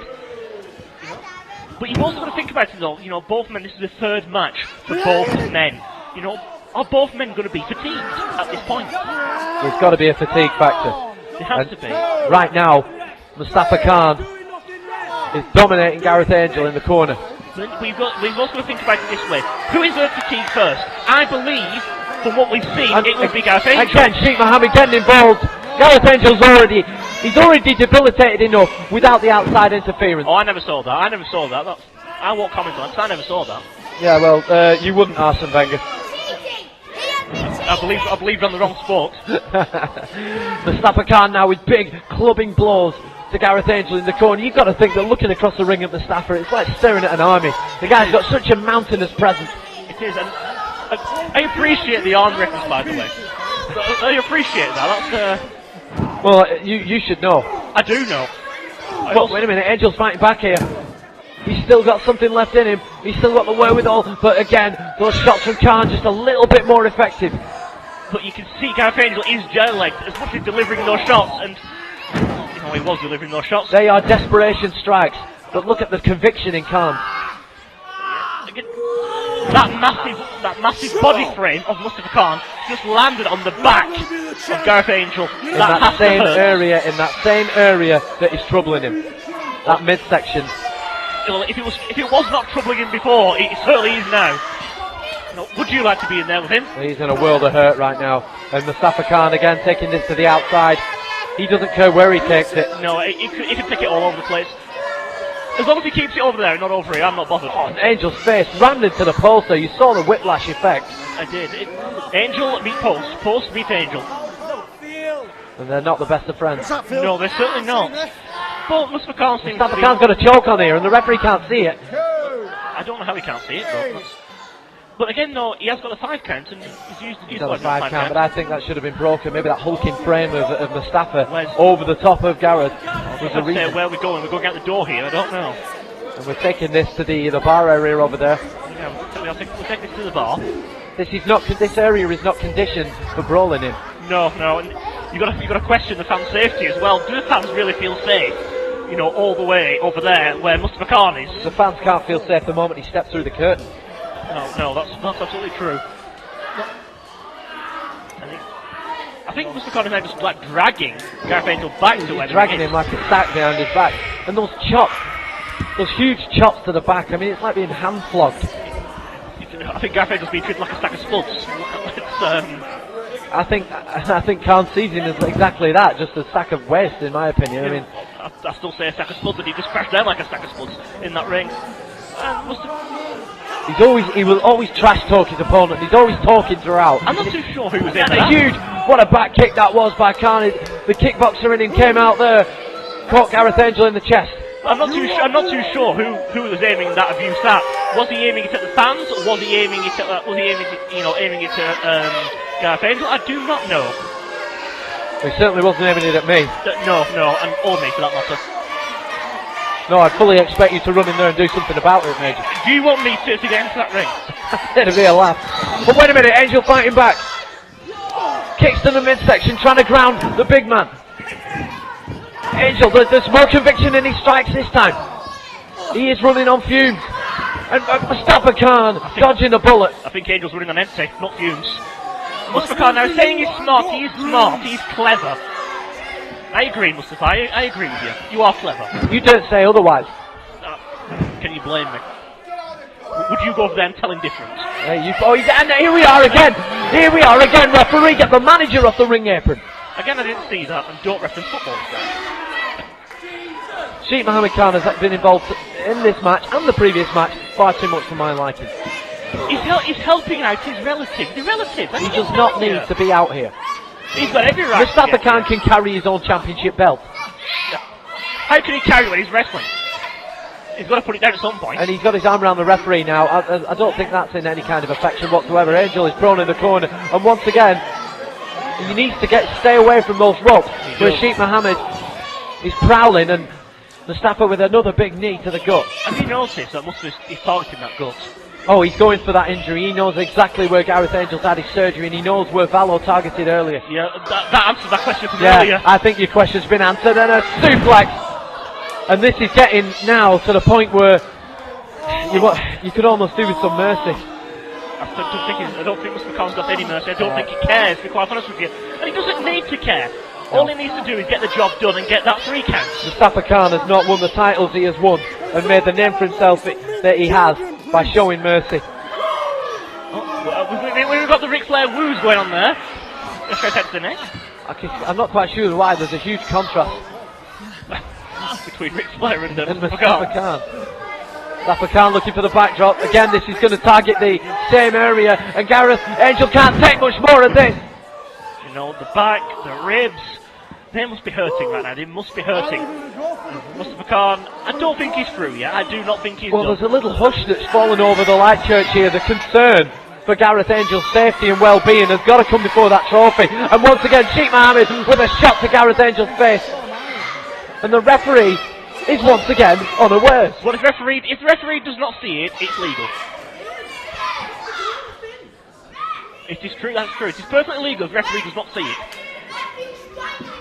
But you've also got to think about it though. You know, both men, this is the third match for both men. You know, are both men going to be fatigued at this point? There's got to be a fatigue factor. It has to be. Right now, Mustafa Khan is dominating Gareth Angel in the corner. But we've also got to think about it this way. Who is going to fatigue first? I believe, from what we've seen, it would be Gareth Angel. Again, Sheikh Mohammed getting involved. Gareth Angel's already debilitated enough without the outside interference. Oh, I never saw that. I won't comment on it, 'cause I never saw that. Yeah, well, you wouldn't, Arsene Wenger. I believed on the wrong sport. Mustafa Khan now with big clubbing blows to Gareth Angel in the corner. You've got to think that looking across the ring at Mustafa, it's like staring at an army. The guy's got such a mountainous presence. It is, and I appreciate the arm reference, by the way. I appreciate that. That's Well, you should know. I do know. Well, wait a minute, Angel's fighting back here. He's still got something left in him. He's still got the wherewithal, but again, those shots from Khan just a little bit more effective. But you can see Gareth Angel is jet-lagged as much as delivering those shots, and you know he was delivering those shots. They are desperation strikes, but look at the conviction in Khan. That massive body frame of Mustafa Khan just landed on the back of Gareth Angel. In that same area that is troubling him. That midsection. Well, if it was not troubling him before, it certainly is now. You know, would you like to be in there with him? He's in a world of hurt right now. And Mustafa Khan again taking this to the outside. He doesn't care where he takes it. No, he can take it all over the place. As long as he keeps it over there and not over here, I'm not bothered. Oh, Angel's face rammed into the post there. You saw the whiplash effect. I did. Angel meet Post. Post meet Angel. And they're not the best of friends. No, they're certainly not. But Mustafa Khan seems Mustafa to be... Khan's got a choke on here and the referee can't see it. I don't know how he can't see it, but again, though, he has got a 5 count and he's Got a got 5 count, but I think that should have been broken. Maybe that hulking frame of Mustafa over the top of Gareth was the reason. Where are we going? We're going out the door here, I don't know. And we're taking this to the bar area over there. Yeah, we'll take this to the bar. This area is not conditioned for brawling in. No, and you got to question the fans' safety as well. Do the fans really feel safe? You know, all the way over there where Mustafa Khan is. The fans can't feel safe the moment he steps through the curtain. No, that's absolutely true. I think Mustafa Khan is now just like dragging Gareth Angel back to where dragging him like a sack behind his back. And those chops, those huge chops to the back, I mean, it's like being hand flogged. I think Gareth Angel's being treated like a stack of spuds. I think Khan sees him as exactly that, just a sack of waste, in my opinion. Yeah, I still say a stack of spuds, but he just crashed down like a stack of spuds in that ring. He will always trash talk his opponent. He's always talking throughout. I'm not too sure who was in And that. huge, what a back kick that was by Khan. The kickboxer in him came out there, caught Gareth Angel in the chest. I'm not too sure who was aiming that abuse at. Was he aiming it at the fans, or was he aiming it at Gareth Angel? I do not know. He certainly wasn't aiming it at me. No, and or me for that matter. No, I fully expect you to run in there and do something about it, Major. Do you want me to get into that ring? It'd be a laugh. But wait a minute, Angel fighting back. Kicks to the midsection, trying to ground the big man. Angel, there's more conviction in his strikes this time. He is running on fumes. And Mustafa Khan dodging a bullet. I think Angel's running on empty, not fumes. Mustafa Khan now saying he's smart, he's clever. I agree, Mustafa. I agree with you. You are clever. You don't say otherwise. Can you blame me? Would you go over there and tell him different? And here we are again. Here we are again. Referee, get the manager off the ring apron. Again, I didn't see that, and don't reference football stars. Sheikh Mohammed Khan has been involved in this match and the previous match far too much for my liking. He's helping out his relatives. The relatives. He does not need to be out here. He's got every right. Mustafa Khan can carry his own championship belt. How can he carry it when he's wrestling? He's got to put it down at some point. And he's got his arm around the referee now. I don't think that's in any kind of affection whatsoever. Angel is prone in the corner, and once again, he needs to stay away from those ropes. Where Sheikh Mohammed is prowling, and Mustafa with another big knee to the gut. Have you noticed that he's targeting that gut? Oh, he's going for that injury. He knows exactly where Gareth Angel's had his surgery, and he knows where Valo targeted earlier. Yeah, that answers that question from earlier. I think your question's been answered, and a suplex. And this is getting now to the point where you could almost do with some mercy. I don't think Mr. Khan's got any mercy. I don't think he cares, to be quite honest with you. And he doesn't need to care. All he needs to do is get the job done and get that 3 count. Mustafa Khan has not won the titles he has won, and made the name for himself that he has by showing mercy. We've got the Ric Flair woos going on there. Let's go to the neck. I'm not quite sure why. There's a huge contrast between Ric Flair and Mustafa Khan. Mustafa Khan looking for the backdrop. Again, this is going to target the same area, and Gareth Angel can't take much more of this. You know, the back, the ribs, they must be hurting right now. They must be hurting. Mustafa Khan, I don't think he's through yet. I do not think he's done. There's a little hush that's fallen over the light church here. The concern for Gareth Angel's safety and well-being has got to come before that trophy. And once again, Sheikh Mohammed with a shot to Gareth Angel's face. And the referee is once again unawares. Well, if the referee does not see it, it's legal. It is true, that's true. It is perfectly legal if the referee does not see it.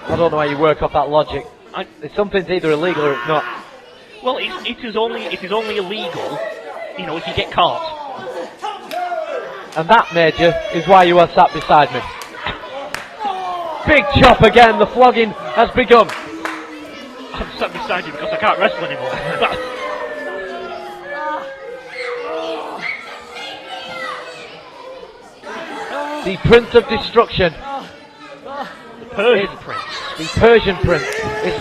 I don't know how you work off that logic. Something's either illegal or it's not. Well, it is only illegal, you know, if you get caught. And that, Major, is why you are sat beside me. Big chop again. The flogging has begun. I'm sat beside you because I can't wrestle anymore. The Prince of Destruction. The Persian Prince. The Persian Prince is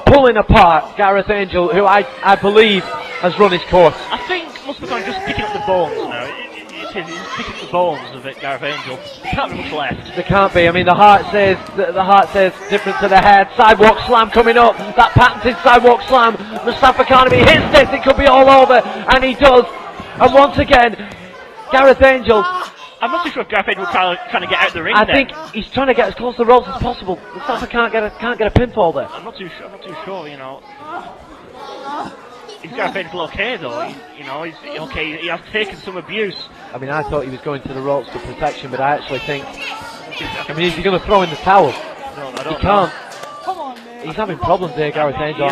pulling apart Gareth Angel, who I believe has run his course. I think Mustafa Khan just picking up the bones now. He's picking up the bones of it, Gareth Angel. There can't be much left. There can't be. I mean, the heart says different to the head. Sidewalk slam coming up. That patented sidewalk slam. Mustafa Khan, if he hits this, it could be all over, and he does. And once again, Gareth Angel. I'm not too sure if Gareth Angel was trying to get out of the ring. I think he's trying to get as close to the ropes as possible. Mustafa can't get a pinfall there. I'm not too sure. You know. Is Gareth Angel okay though? He's okay. He has taken some abuse. I mean, I thought he was going to the ropes for protection, but I actually think. I mean, is he going to throw in the towel? No, I don't. He can't. He's having problems here, Gareth Angel.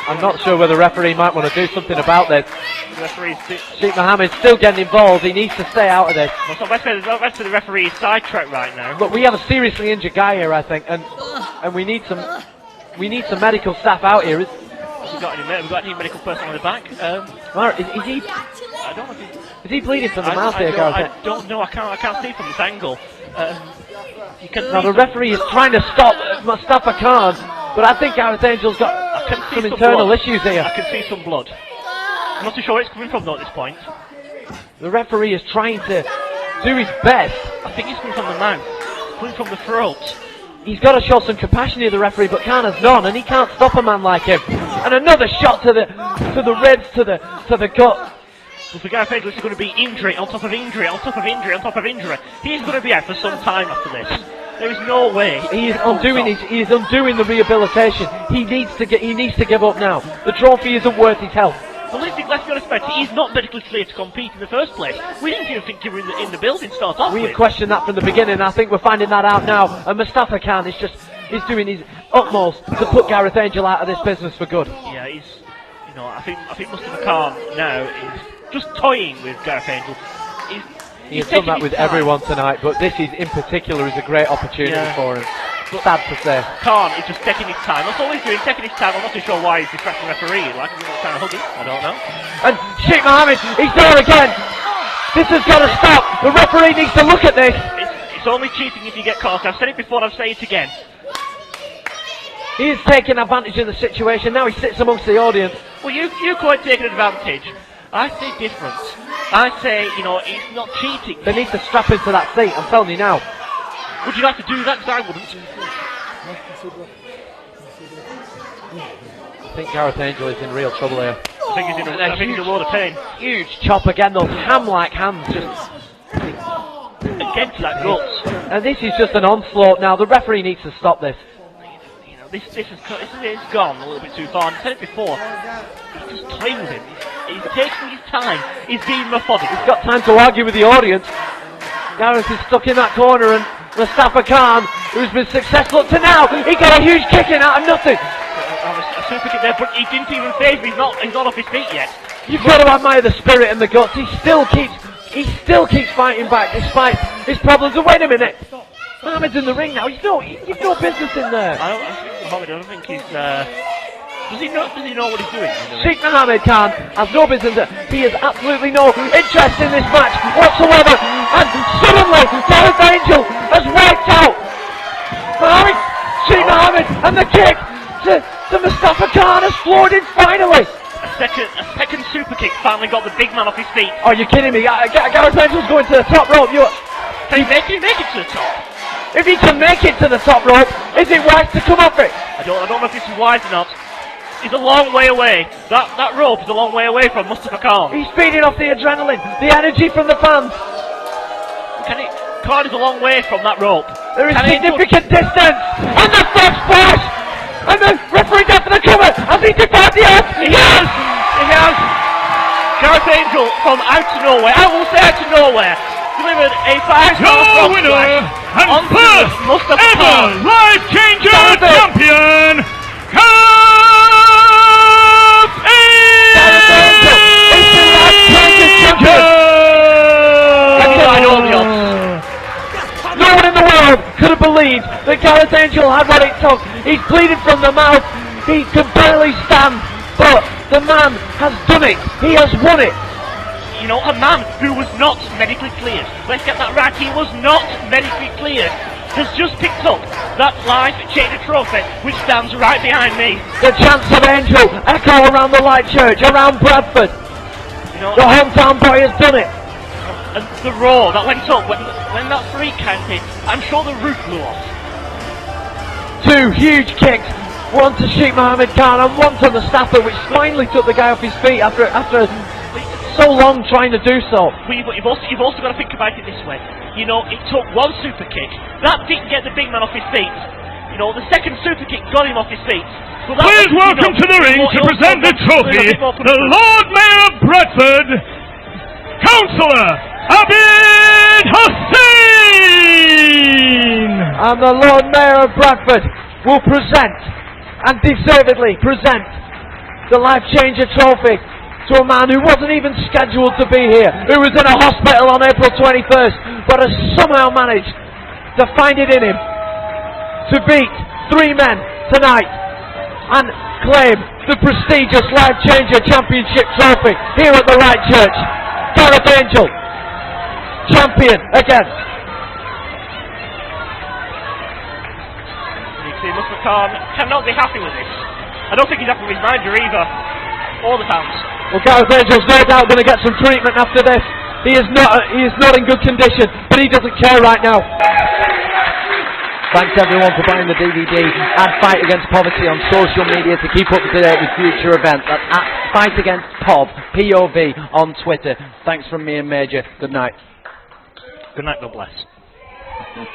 I'm not sure whether the referee might want to do something about this. Sheikh Mohammed's still getting involved. He needs to stay out of this. Well, let's say the referee is sidetracked right now. Look, we have a seriously injured guy here, I think, and we need some medical staff out here. Have we got any medical personnel in the back? Is he? I don't know. Is he bleeding from the mouth here, Gareth? I don't know. I can't see from this angle. Now the referee is trying to stop Mustafa Khan, but I think Gareth Angel's got some internal issues here. I can see some blood. I'm not too sure where it's coming from though at this point. The referee is trying to do his best. I think it's coming from the mouth. It's coming from the throat. He's got to show some compassion here, the referee, but Khan has none, and he can't stop a man like him. And another shot to the ribs, to the gut. Well, for Gareth Angel, it's going to be injury on top of injury on top of injury on top of injury. He's going to be out for some time after this. There is no way. He is undoing the rehabilitation. He needs to give up now. The trophy isn't worth his health. Well, let's be honest about it. He's not medically cleared to compete in the first place. We didn't even think you were in the building to start off with. We questioned that from the beginning. I think we're finding that out now. And Mustafa Khan is doing his utmost to put Gareth Angel out of this business for good. Yeah, I think Mustafa Khan now is just toying with Gareth Angel. He's done that with everyone tonight, but this is in particular is a great opportunity for him. sad to say. Khan is just taking his time. That's all he's doing, taking his time. I'm not too sure why he's distracting the referee. Like he's trying to hug him. I don't know. And Sheikh Mohammed, he's there again. This has got to stop. The referee needs to look at this. It's only cheating if you get caught. I've said it before and I'll say it again. He is taking advantage of the situation. Now he sits amongst the audience. Well, you quite taking advantage. I say different. I say, you know, it's not cheating. They need to strap him to that seat, I'm telling you now. Would you like to do that? Because I wouldn't. I think Gareth Angel is in real trouble here. I think he's in a load of pain. Huge chop again, those ham-like hands just Against that guts. and this is just an onslaught now. The referee needs to stop this. You know, this has gone a little bit too far. And I said it before. He's just toying with him. He's taking his time. He's being methodical. He's got time to argue with the audience. Gareth is stuck in that corner, and Mustafa Khan, who's been successful up to now, he got a huge kick in out of nothing. A super kick there, but he didn't even phase me. He's not off his feet yet. You've got to admire the spirit and the guts. He still keeps fighting back despite his problems. And wait a minute, Mohammed's in the ring now. You've no business in there. I don't think he's. Does he know what he's doing? Sheikh Mohammed Khan has no business. He has absolutely no interest in this match whatsoever. And suddenly, Gareth Angel has wiped out Sheikh Mohammed, and the kick to Mustafa Khan has floored him finally. A second super kick finally got the big man off his feet. Are you kidding me? Gareth Angel's going to the top rope. Can he make it to the top? If he can make it to the top rope, is it wise to come off it? I don't know if this is wise or not. He's a long way away. That rope is a long way away from Mustafa Khan. He's feeding off the adrenaline, the energy from the fans. Khan is a long way from that rope. There is significant distance. And the front splash! And the referee down for the cover. Has he defied the odds? He has. Gareth Angel from out of nowhere, I will say out of nowhere, delivered a 5-star Your winner and first Mustafa ever Khan. Life Changer champion, Gareth Angel is the Life Changer champion. No one in the world could have believed that Gareth Angel had what it took. He's bleeding from the mouth. He can barely stand. But the man has done it. He has won it. You know, a man who was not medically cleared. Let's get that right. He was not medically cleared. Has just picked up that Life Changer trophy, which stands right behind me. The chants of Angel echo around the Light Church, around Bradford. You know, The hometown boy has done it. and the roar that went up when that free count hit, I'm sure the roof blew off. Two huge kicks, one to Sheikh Mohammed Khan and one to Mustafa, which finally took the guy off his feet after so long trying to do so. But you've also got to think about it this way. You know, it took one super kick. That didn't get the big man off his feet. You know, the second super kick got him off his feet. So that Please was, welcome to the ring to present the trophy, the Lord Mayor of Bradford, Councillor Abid Hussain! And the Lord Mayor of Bradford will present, and deservedly present, the Life Changer trophy to a man who wasn't even scheduled to be here, who was in a hospital on April 21st, but has somehow managed to find it in him to beat 3 men tonight and claim the prestigious Life Changer Championship trophy here at the Light Church. Gareth Angel, champion again. You see, Mustafa Khan cannot be happy with this. I don't think he's happy with his manager either, or the fans. Well, Gareth Angel's no doubt going to get some treatment after this. He is not in good condition, but he doesn't care right now. Thanks everyone for buying the DVD and Fight Against Poverty on social media to keep up to date with future events. That's at Fight Against POV, P-O-V, on Twitter. Thanks from me and Major. Good night. Good night, God bless.